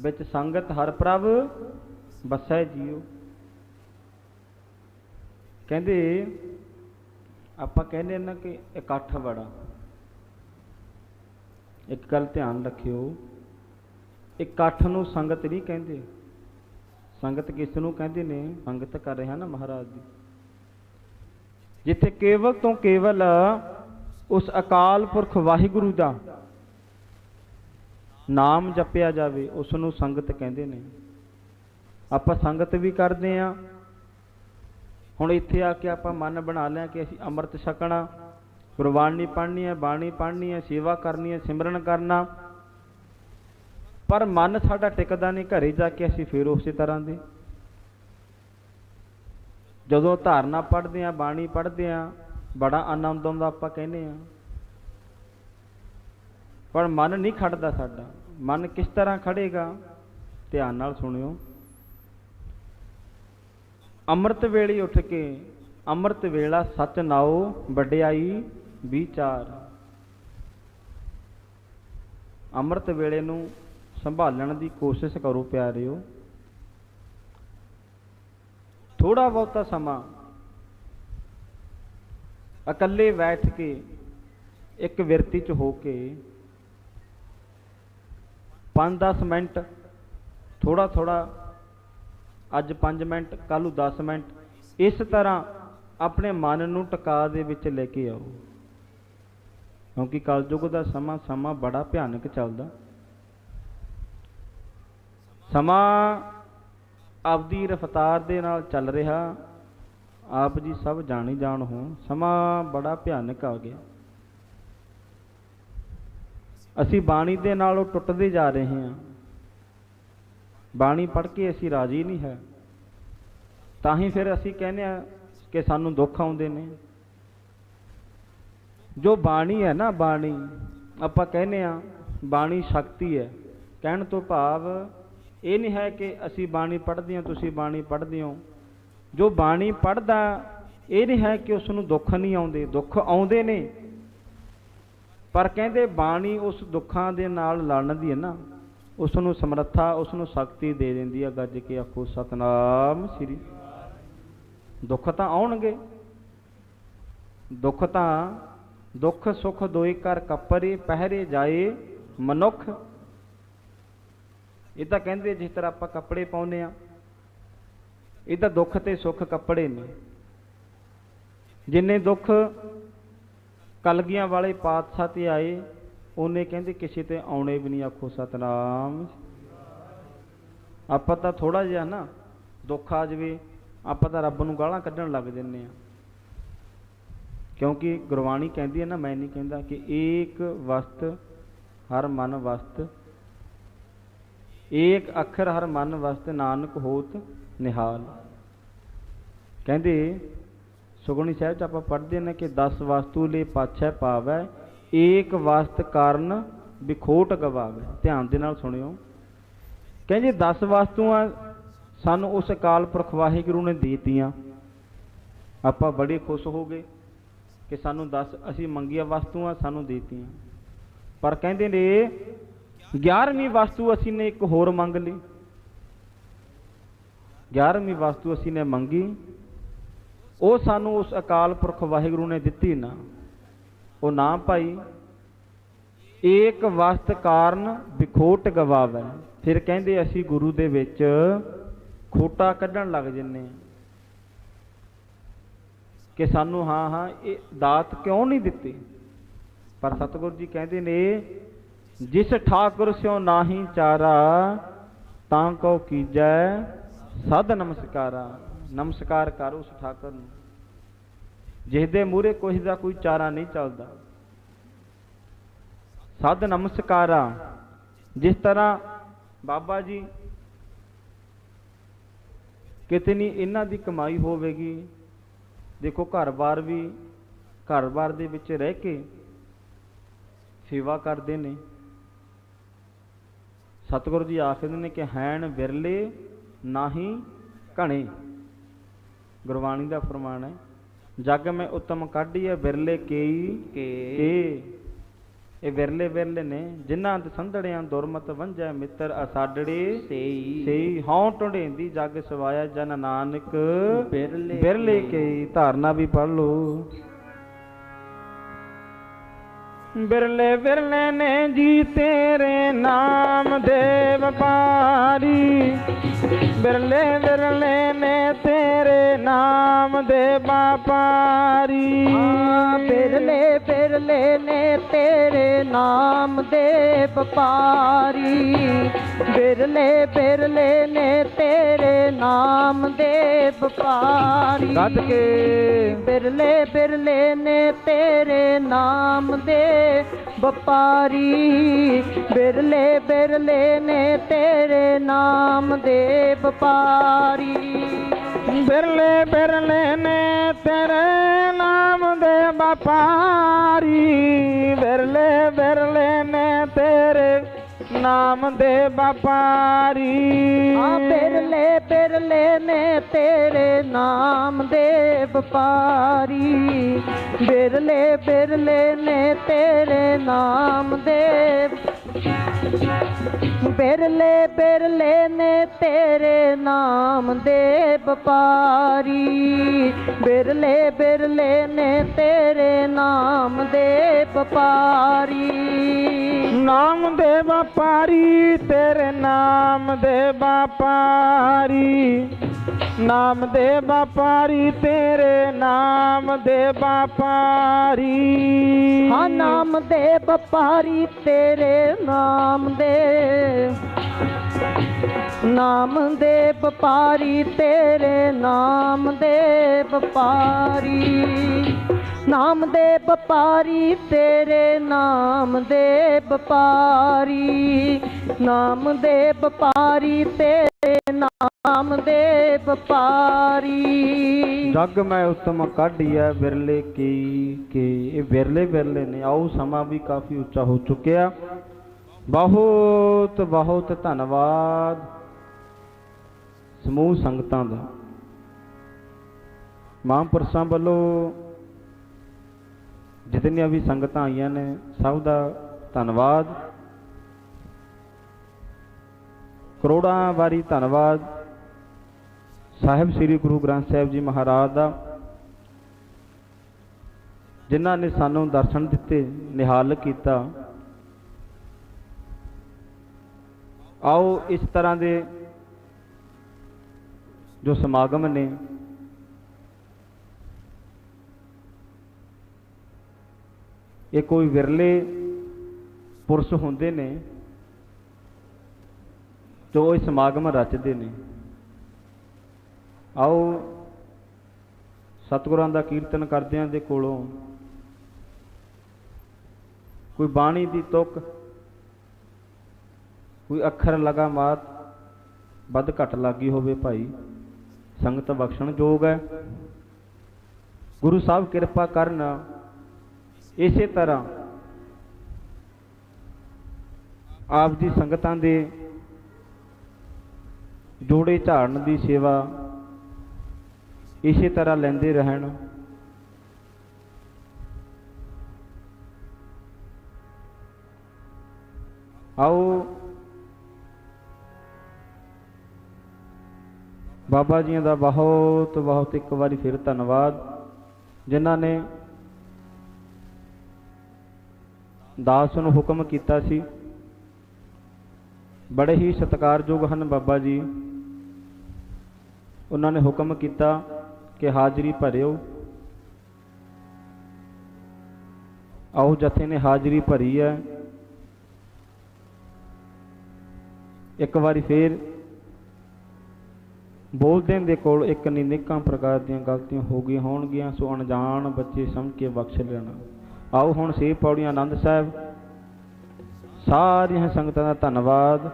विच संगत हर प्रभ बसै जियो। कहंदे आपां कहने ना कि इकट्ठ बड़ा, एक गल ध्यान रखियो, इकट्ठ नूं संगत नहीं कहंदे, ਸੰਗਤ ਕਿਸ ਨੂੰ ਕਹਿੰਦੇ ਨੇ? ਸੰਗਤ ਕਰ ਰਿਹਾ ਨਾ ਮਹਾਰਾਜ ਦੀ। ਜਿੱਥੇ ਕੇਵਲ ਤੋਂ ਕੇਵਲ ਉਸ ਅਕਾਲ ਪੁਰਖ ਵਾਹਿਗੁਰੂ ਦਾ ਨਾਮ ਜਪਿਆ ਜਾਵੇ, ਉਸ ਨੂੰ ਸੰਗਤ ਕਹਿੰਦੇ ਨੇ। ਆਪਾਂ ਸੰਗਤ ਵੀ ਕਰਦੇ ਹਾਂ। ਹੁਣ ਇੱਥੇ ਆ ਕੇ ਆਪਾਂ ਮਨ ਬਣਾ ਲਿਆ ਕਿ ਅਸੀਂ ਅੰਮ੍ਰਿਤ ਛਕਣਾ, ਗੁਰਬਾਣੀ ਪੜ੍ਹਨੀ ਹੈ, ਬਾਣੀ ਪੜ੍ਹਨੀ ਹੈ, ਸੇਵਾ ਕਰਨੀ ਹੈ, ਸਿਮਰਨ ਕਰਨਾ, ਪਰ ਮਨ ਸਾਡਾ ਟਿਕਦਾ ਨਹੀਂ। ਘਰੇ ਜਾ ਕੇ ਅਸੀਂ ਫਿਰ ਉਸੇ ਤਰ੍ਹਾਂ ਦੇ, ਜਦੋਂ ਧਾਰਨਾ ਪੜ੍ਹਦੇ ਹਾਂ, ਬਾਣੀ ਪੜ੍ਹਦੇ ਹਾਂ, ਬੜਾ ਆਨੰਦ ਆਉਂਦਾ, ਆਪਾਂ ਕਹਿੰਦੇ ਹਾਂ, ਪਰ ਮਨ ਨਹੀਂ ਖੜਦਾ ਸਾਡਾ। ਮਨ ਕਿਸ ਤਰ੍ਹਾਂ ਖੜੇਗਾ? ਧਿਆਨ ਨਾਲ ਸੁਣਿਓ। ਅੰਮ੍ਰਿਤ ਵੇਲੇ ਉੱਠ ਕੇ, ਅੰਮ੍ਰਿਤ ਵੇਲਾ ਸਚ ਨਾਉ ਵਡਿਆਈ ਵਿਚਾਰ। ਅੰਮ੍ਰਿਤ ਵੇਲੇ ਨੂੰ ਸੰਭਾਲਣ ਦੀ ਕੋਸ਼ਿਸ਼ ਕਰੋ ਪਿਆਰਿਓ। ਥੋੜਾ ਬਹੁਤਾ ਸਮਾਂ ਇਕੱਲੇ ਬੈਠ ਕੇ, ਇੱਕ ਵਿਰਤੀ 'ਚ ਹੋ ਕੇ 5-10 ਮਿੰਟ, ਥੋੜਾ ਥੋੜਾ, ਅੱਜ 5 ਮਿੰਟ, ਕੱਲ੍ਹ ਨੂੰ 10 ਮਿੰਟ, ਇਸ ਤਰ੍ਹਾਂ ਆਪਣੇ ਮਨ ਨੂੰ ਟਿਕਾ ਦੇ ਵਿੱਚ ਲੈ ਕੇ ਆਓ। ਕਿਉਂਕਿ ਕਲਯੁਗ ਦਾ ਸਮਾਂ ਬੜਾ ਭਿਆਨਕ ਚੱਲਦਾ। ਸਮਾਂ ਆਪਦੀ ਰਫਤਾਰ ਦੇ ਨਾਲ ਚੱਲ ਰਿਹਾ। ਆਪ ਜੀ ਸਭ ਜਾਣੀ ਜਾਣ ਹੋ, ਸਮਾਂ ਬੜਾ ਭਿਆਨਕ ਆ ਗਿਆ। ਅਸੀਂ ਬਾਣੀ ਦੇ ਨਾਲੋਂ ਟੁੱਟਦੇ ਜਾ ਰਹੇ ਹਾਂ। ਬਾਣੀ ਪੜ੍ਹ ਕੇ ਅਸੀਂ ਰਾਜੀ ਨਹੀਂ ਹੈ, ਤਾਂ ਹੀ ਫਿਰ ਅਸੀਂ ਕਹਿੰਦੇ ਹਾਂ ਕਿ ਸਾਨੂੰ ਦੁੱਖ ਆਉਂਦੇ ਨੇ। ਜੋ ਬਾਣੀ ਹੈ ਨਾ, ਬਾਣੀ ਆਪਾਂ ਕਹਿੰਦੇ ਹਾਂ ਬਾਣੀ ਸ਼ਕਤੀ ਹੈ। ਕਹਿਣ ਤੋਂ ਭਾਵ ਇਹ ਨਹੀਂ ਹੈ ਕਿ ਅਸੀਂ ਬਾਣੀ ਪੜ੍ਹਦੇ ਹਾਂ, ਤੁਸੀਂ ਬਾਣੀ ਪੜ੍ਹਦੇ ਹੋ। ਜੋ ਬਾਣੀ ਪੜ੍ਹਦਾ, ਇਹ ਨਹੀਂ ਹੈ ਕਿ ਉਸ ਨੂੰ ਦੁੱਖ ਨਹੀਂ ਆਉਂਦੇ, ਦੁੱਖ ਆਉਂਦੇ ਨੇ, ਪਰ ਕਹਿੰਦੇ ਬਾਣੀ ਉਸ ਦੁੱਖਾਂ ਦੇ ਨਾਲ ਲੜਨ ਦੀ ਹੈ ਨਾ, ਉਸ ਨੂੰ ਸਮਰੱਥਾ, ਉਸ ਨੂੰ ਸ਼ਕਤੀ ਦੇ ਦਿੰਦੀ ਹੈ। ਗੱਜ ਕੇ ਆਖੋ ਸਤਿਨਾਮ ਸ੍ਰੀ। ਦੁੱਖ ਤਾਂ ਆਉਣਗੇ, ਦੁੱਖ ਸੁੱਖ ਦੋਇ ਕਰ ਕੱਪਰੇ, ਪਹਿਰੇ ਜਾਏ ਮਨੁੱਖ। ਇਹ ਤਾਂ ਕਹਿੰਦੇ ਜਿਸ ਤਰ੍ਹਾਂ ਆਪਾਂ ਕੱਪੜੇ ਪਾਉਂਦੇ ਹਾਂ, ਇਹ ਤਾਂ ਦੁੱਖ ਤੇ ਸੁੱਖ ਕੱਪੜੇ ਨੇ। ਜਿੰਨੇ ਦੁੱਖ ਕਲਗੀਆਂ ਵਾਲੇ ਪਾਤਸ਼ਾਹ ਤੇ ਆਏ, ਉਹਨੇ ਕਹਿੰਦੇ ਕਿਸੇ ਤੇ ਆਉਣੇ ਵੀ ਨਹੀਂ। ਆਖੋ ਸਤਿਨਾਮ। ਆਪਾਂ ਤਾਂ ਥੋੜਾ ਜਿਹਾ ਨਾ ਦੁੱਖ ਆ ਜਾਵੇ, ਆਪਾਂ ਤਾਂ ਰੱਬ ਨੂੰ ਗਾਲਾਂ ਕੱਢਣ ਲੱਗ ਜੰਨੇ ਆ। ਕਿਉਂਕਿ ਗੁਰਬਾਣੀ ਕਹਿੰਦੀ ਹੈ ਨਾ, ਮੈਂ ਨਹੀਂ ਕਹਿੰਦਾ, ਕਿ ਏਕ ਵਸਤ ਹਰ ਮਨ ਵਸਤ, ਏਕ ਅੱਖਰ ਹਰ ਮਨ ਵਸਤ, ਨਾਨਕ ਹੋਤ ਨਿਹਾਲ। ਕਹਿੰਦੇ ਸੁਖਮਨੀ ਸਾਹਿਬ 'ਚ ਆਪਾਂ ਪੜ੍ਹਦੇ ਨੇ ਕਿ 10 ਵਸਤੂ ਲਈ ਪਾਛੈ ਪਾਵੈ, ਏਕ ਵਸਤ ਕਾਰਨ ਵਿਖੋਟ ਗਵਾਵੇ। ਧਿਆਨ ਦੇ ਨਾਲ ਸੁਣਿਓ। ਕਹਿੰਦੇ 10 ਵਸਤੂਆਂ ਸਾਨੂੰ ਉਸ ਅਕਾਲ ਪੁਰਖ ਵਾਹਿਗੁਰੂ ਨੇ ਦੇ ਦਿੱਤੀਆਂ। ਆਪਾਂ ਬੜੇ ਖੁਸ਼ ਹੋ ਗਏ ਕਿ ਸਾਨੂੰ 10 ਅਸੀਂ ਮੰਗੀਆਂ ਵਸਤੂਆਂ ਸਾਨੂੰ ਦੇ ਦਿੱਤੀਆਂ, ਪਰ ਕਹਿੰਦੇ ਨੇ 11ਵੀਂ ਵਸਤੂ ਅਸੀਂ ਨੇ ਇੱਕ ਹੋਰ ਮੰਗ ਲਈ। 11ਵੀਂ ਵਸਤੂ ਅਸੀਂ ਨੇ ਮੰਗੀ, ਉਹ ਸਾਨੂੰ ਉਸ ਅਕਾਲ ਪੁਰਖ ਵਾਹਿਗੁਰੂ ਨੇ ਦਿੱਤੀ ਨਾ। ਉਹ ਨਾ ਭਾਈ ਏਕ ਵਸਤ ਕਾਰਨ ਵਿਖੋਟ ਗਵਾਵੇ। ਫਿਰ ਕਹਿੰਦੇ ਅਸੀਂ ਗੁਰੂ ਦੇ ਵਿੱਚ ਖੋਟਾ ਕੱਢਣ ਲੱਗ ਜੰਨੇ ਹਾਂ ਕਿ ਸਾਨੂੰ ਹਾਂ ਇਹ ਦਾਤ ਕਿਉਂ ਨਹੀਂ ਦਿੱਤੀ। ਪਰ ਸਤਿਗੁਰੂ ਜੀ ਕਹਿੰਦੇ ਨੇ ਜਿਸ ਠਾਕੁਰ ਸਿਓ ਨਾਹੀ ਚਾਰਾ, ਤਾਂ ਕੋ ਕੀਜੈ ਸਦ ਨਮਸਕਾਰਾ। ਨਮਸਕਾਰ ਕਰ ਉਸ ਠਾਕੁਰ ਨੂੰ ਜਿਸ ਦੇ ਮੂਹਰੇ ਕੋਈ ਦਾ ਕੋਈ ਚਾਰਾ ਨਹੀਂ ਚੱਲਦਾ। ਸਦ ਨਮਸਕਾਰਾ। ਜਿਸ ਤਰ੍ਹਾਂ ਬਾਬਾ ਜੀ ਕਿਤਨੀ ਇਹਨਾਂ ਦੀ ਕਮਾਈ ਹੋਵੇਗੀ, ਦੇਖੋ ਘਰ-ਬਾਰ ਦੇ ਵਿੱਚ ਰਹਿ ਕੇ ਸੇਵਾ ਕਰਦੇ ਨੇ। ਸਤਿਗੁਰੂ ਜੀ ਆਖਦੇ ਨੇ ਕਿ ਹੈਣ ਵਿਰਲੇ ਨਾਹੀ ਘਣੇ। ਗੁਰਬਾਣੀ ਦਾ ਫਰਮਾਨ ਹੈ, ਜਗ ਮੈਂ ਉਤਮ ਕਾਢੀਐ ਵਿਰਲੇ ਕੇ। ਇਹ ਵਿਰਲੇ ਨੇ ਜਿਨ੍ਹਾਂ ਦਸੰਧੜਿਆਂ ਦੁਰਮਤ ਵੰਝੈ, ਮਿੱਤਰ ਅਸਾਡੜੇ ਸੇਈ। ਹਉ ਢੁੰਡੇਂਦੀ ਜਗ ਸਵਾਇਆ, ਜਨ ਨਾਨਕ ਵਿਰਲੇ ਕੇ। ਧਾਰਨਾ ਵੀ ਪੜ੍ਹ ਲਓ। बिरले बिरले ने जी तेरे नाम दे व्यापारी, बिरले बिरले ने तेरे नाम दे व्यापारी। बिरले बिरले ने तेरे नाम दे व्यापारी, बिरले बिरले ने तेरे नाम दे व्यापारी। गद के बिरले बिरले ने तेरे नाम दे व्यापारी, बिरले बिरले ने तेरे नाम दे व्यापारी। बिरले बिरले ने तेरे नाम दे व्यापारी, बिरले बिरले ने तेरे नाम दे व्यापारी। बिरले बिरले ने तेरे नाम दे व्यापारी, बिरले बिरले ने तेरे नाम दे, बिरले बिरले ने तेरे नाम दे व्यापारी, बिरले बिरले ने तेरे नाम दे व्यापारी। नाम दे व्यापारी तेरे नाम दे व्यापारी, नाम दे व्यापारी तेरे नाम दे व्यापारी। हाँ नाम दे व्यापारी तेरे नाम दे, नाम दे व्यापारी तेरे नाम दे व्यापारी, नाम दे व्यापारी तेरे नाम दे व्यापारी, नाम दे व्यापारी तेरे नाम दे व्यापारी। जग मैं उत्तम काढ़िया बिरले की के ये बिरले बिरले ने। आओ समा भी काफ़ी उच्चा हो चुकिया। बहुत बहुत धन्यवाद समूह संगतां दा। महापुरुषां ਵੱਲੋਂ जितनियां भी संगतां आईयां ने सब दा धन्नवाद। करोड़ां वारी धन्नवाद साहिब श्री गुरु ग्रंथ साहिब जी महाराज दा, जिन्हां ने सानूं दर्शन दिते, निहाल कीता। आओ इस तरह दे जो समागम ने ये कोई विरले पुरुष होंदे ने जो इस समागम रचते ने। आओ सतगुरां दा कीर्तन करदियां दे कोलों कोई बाणी दी तुक, कोई अखर लगामात बद घट लगी होवे भाई, संगत बख्शण जोग है। गुरु साहब कृपा करन। इसे तरह आप जी संगतां दे जोड़े झाड़न की सेवा इसे तरह लेंदे रहन। आओ बाबा जी का बहुत बहुत एक बार फिर धन्यवाद, जिन्हां ने दास नूं हुक्म कीता सी। बड़े ही सत्कारयोग हैं बाबा जी। उन्होंने हुक्म किया कि हाजरी भरियो। आओ जथे ने हाजरी भरी है। एक बारी फिर बोलदे दे कोल एक निनेकां प्रकार दीयां गलतियां हो गई होणगियां, सो अणजाण बच्चे समझ के बख्श लेना। आओ हुण 6 पौड़ियां आनंद साहिब। सारियां संगतां दा धन्नवाद।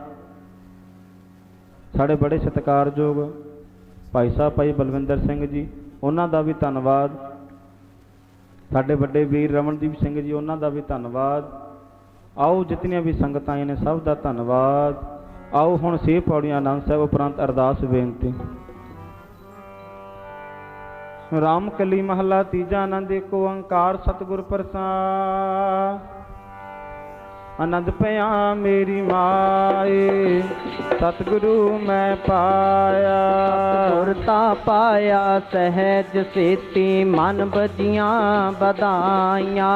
साढ़े बड़े सत्कारयोग भाई साहब भाई बलविंदर सिंह जी, उन्हां दा भी धन्नवाद। साढ़े बड़े वीर रमनदीप सिंह जी, उन्हां दा भी धन्नवाद। आओ जितनियां भी संगतां आईयां ने सब दा धन्नवाद। आओ हुण 6 पौड़ियां आनंद साहिब उपरंत अरदास बेनती। राम कली महला तीजा आनंद एक ओंकार सतगुर प्रसाद। ਆਨੰਦ ਪਿਆ ਮੇਰੀ ਮਾਏ, ਸਤਿਗੁਰੂ ਮੈਂ ਪਾਇਆ। ਸੁਰਤਾ ਪਾਇਆ ਸਹਿਜ ਸੇਤੀ, ਮਨ ਬਜੀਆਂ ਬਧਾਈਆਂ।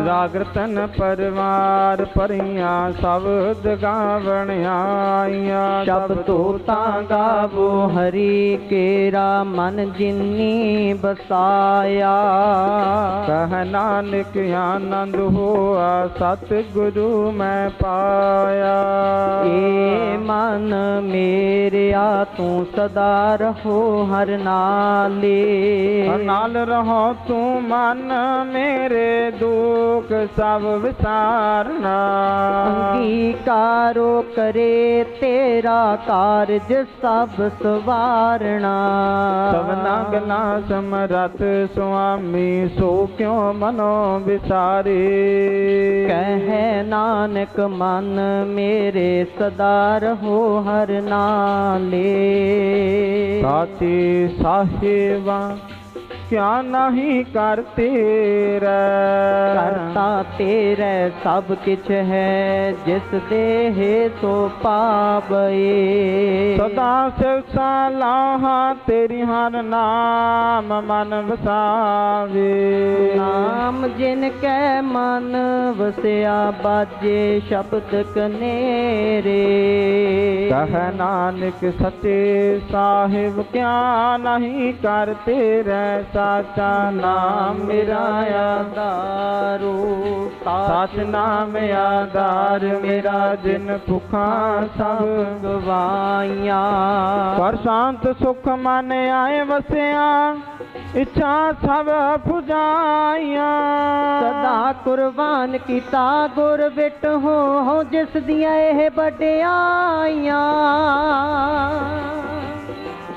ਰਾਗ ਰਤਨ ਪਰਵਾਰ ਭਰੀਆਂ, ਸ਼ਬਦ ਗਾਵਣ ਆਈਆਂ। ਸ਼ਬਦੋ ਤਾਂ ਗਾਵੋ ਹਰੀ ਕੇਰਾ, ਮਨ ਜਿਨੀ ਬਸਾਇਆ। ਕਹਿ ਨਾਨਕ ਆਨੰਦ ਹੋਆ, ਸਤਿਗੁਰੂ ਮੈਂ ਪਾਇਆ। ਏ ਮਨ ਮੇਰਿਆ ਤੂੰ ਸਦਾ ਰਹੋ ਹਰ ਨਾਲੇ। ਨਾਲ ਰਹੋ ਤੂੰ ਮਨ ਮੇਰੇ, ਦੁਖ ਸਭ ਵਿਸਾਰਨਾ। ਅੰਗੀਕਾਰੋ ਕਰੇ ਤੇਰਾ ਕਾਰਜ ਸਭ ਸਵਾਰਣਾ। ਸਭਨਾ ਗੱਲਾਂ ਸਮਰੱਥ ਸੁਆਮੀ, ਸੋ ਕਿਉ ਮਨੋ ਵਿਸਾਰੇ। ਕਹਿ ਨਾਨਕ ਮਨ ਮੇਰੇ ਸਦਾ ਰਹੋ ਹਰ ਨਾਲੇ। ਸਾਚੇ ਸਾਹਿਬਾ ਕਿਆ ਨਹੀਂ ਕਰ ਤੇਰਾ, ਕਰਤਾ ਤੇਰੇ ਸਭ ਕਿਛ ਹੈ, ਜਿਸ ਦੇਹ ਸੋ ਪਾਵਏ। ਸਦਾ ਸਿਵ ਸਲਾਹਾ ਤੇਰੀ ਹਰ ਨਾਮ ਮਨ ਵਸਾਵੇ। ਨਾਮ ਜਿਨ ਕੈ ਮਨ ਵਸਿਆ, ਬਾਜੇ ਸ਼ਬਦ ਕਨੇਰੇ। ਕਹਿ ਨਾਨਕ ਸੱਚੇ ਸਾਹਿਬ ਕਿਆ ਨਹੀਂ ਕਰ ਤੇਰਾ, ਸਾਚਾ ਨਾਮ ਮੇਰਾ ਆਧਾਰੋ। ਸਾਚ ਨਾਮ ਆਧਾਰ ਮੇਰਾ, ਜਿਨ ਭੁਖਾਂ ਸਭ ਗਵਾਈਆਂ। ਪਰ ਸ਼ਾਂਤ ਸੁਖ ਮਨ ਆਏ ਵਸਿਆ, ਇੱਛਾ ਸਭ ਪੁਜਾਈਆਂ। ਸਦਾ ਕੁਰਬਾਨ ਕੀਤਾ ਗੁਰ ਬਿਟ ਹੋ, ਜਿਸ ਦੀਆਂ ਇਹ ਵਡਿਆਈਆਂ।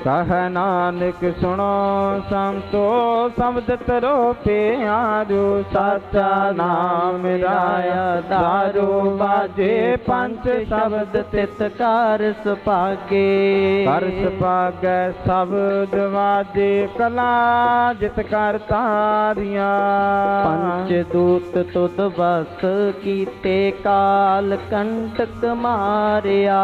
ਕਹਿ ਨਾਨਕ ਸੁਣੋ ਸੰਤੋ, ਸ਼ਬਦ ਤਰੋ ਪਿਆਰੋ। ਸਾਚਾ ਨਾਮ ਮੇਰਾ ਆਧਾਰੋ, ਬਾਜੇ ਪੰਜ ਸ਼ਬਦ ਤਿਤ ਕਰ ਸੁਭਾਗੇ। ਕਰ ਸੁਭਾਗੈ ਸ਼ਬਦ ਵਾਜੇ, ਕਲਾ ਜਿਤ ਕਰ ਤਾਰੀਆਂ। ਪੰਚ ਦੂਤ ਤੁਧ ਬਸ ਕੀਤੇ, ਕਾਲ ਕੰਟਕ ਮਾਰਿਆ।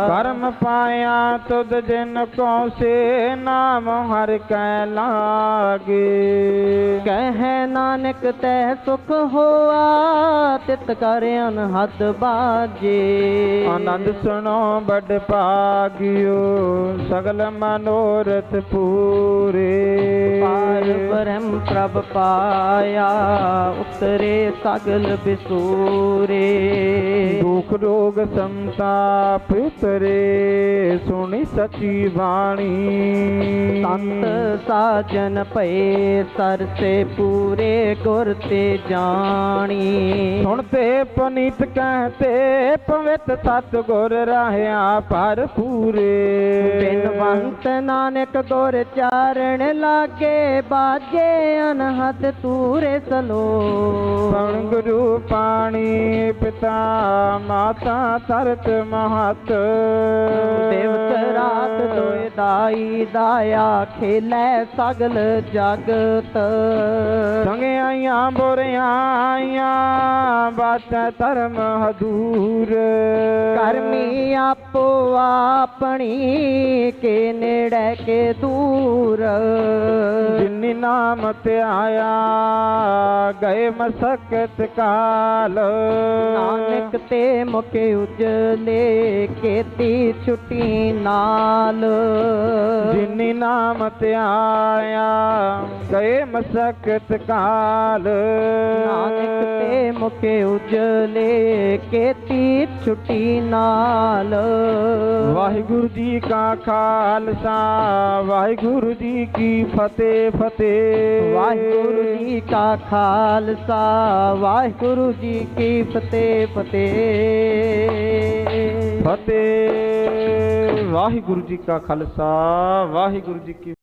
ਕਰਮ ਪਾਇਆ ਤੁਧ ਜਿਨ ਕੋ, ਸੇ ਨਾਮ ਹਰਿ ਕੈ ਲਾਗੇ। ਕਹਿ ਨਾਨਕ ਤੈ ਸੁਖ ਹੋਆ, ਤਿਤ ਕਰ ਅਨਹਦ ਬਾਜੇ। ਆਨੰਦ ਸੁਣੋ ਬੜ ਭਾਗਿਓ, ਸਗਲ ਮਨੋਰਥ ਪੂਰੇ। ਪਾਰ ਬ੍ਰਹਮ ਪ੍ਰਭ ਪਾਇਆ, ਉਤਰੇ ਸਗਲ ਬਿਸੂਰੇ। ਦੁਖ ਰੋਗ ਸੰਤਾਪ ਉਤਰੇ, ਸੁਣੀ ਸਚੀ ਬਾਣੀ। ਸੰਤ ਸਾਜਨ ਭਏ ਸਰਸੇ ਪੂਰੇ, ਗੁਰ ਤੇ ਜਾਣੀ। ਸੁਣਤੇ ਪਨੀਤ ਕਹਤੇ, ਪਵਿੱਤ ਸਤ ਗੁਰ ਰਹਿਆ ਪਰ ਪੂਰੇ। ਬਿਨਵੰਤ ਨਾਨਕ ਗੁਰ ਚਾਰਣ ਲਾਗੇ, ਬਾਜੇ ਅਨਹਦ ਤੂਰੇ ਸਲੋ। ਪਵਨ ਗੁਰੂ ਪਾਣੀ ਪਿਤਾ ਮਾਤਾ ਤਰਤ ਮਹਤ। ਦੇਵਤ ਰਾਤ ਦੋਇ ਦਾਈ, ਦਾਇਆ ਖੇਲੇ ਸਗਲ ਜਗਤ। ਸੰਗਿਆਈਆਂ ਬੁਰਿਆਈਆਂ, ਬਾਤੈ ਧਰਮ ਹਦੂਰ। ਕਰਮੀ ਆਪੋ ਆਪਣੀ, ਕੇ ਨੇੜੇ ਕੇ ਦੂਰ। ਜਿਨੀ ਨਾਮ ਧਿਆਇਆ, ਗਏ ਮਸਕਤ ਕਾਲ। ਨਾਨਕ ਤੇ ਮੁਖ ਉਜਲੇ, ਕੀਤੀ ਛੁੱਟੀ ਨਾਲ। ਜਿਨੀ ਨਾਮ ਧਿਆਇਆ, ਗਏ ਮਸਕਤ ਕਾਲ। ਨਾਨਕ ਤੇ ਮੁਖ ਉਜਲੇ, ਕੀਤੀ ਛੁੱਟੀ ਨਾਲ। ਵਾਹਿਗੁਰੂ ਜੀ ਕਾ ਖਾਲਸਾ, ਵਾਹਿਗੁਰੂ ਜੀ ਕੀ ਫਤਿਹ ਫਤਿਹ। ਵਾਹਿਗੁਰੂ ਜੀ ਕਾ ਖਾਲਸਾ, ਵਾਹਿਗੁਰੂ ਜੀ ਕੀ ਫਤਿਹ ਫਤਿਹ ਫਤਿਹ। ਵਾਹਿਗੁਰੂ ਜੀ ਕਾ ਖਾਲਸਾ, ਵਾਹਿਗੁਰੂ ਜੀ ਕੀ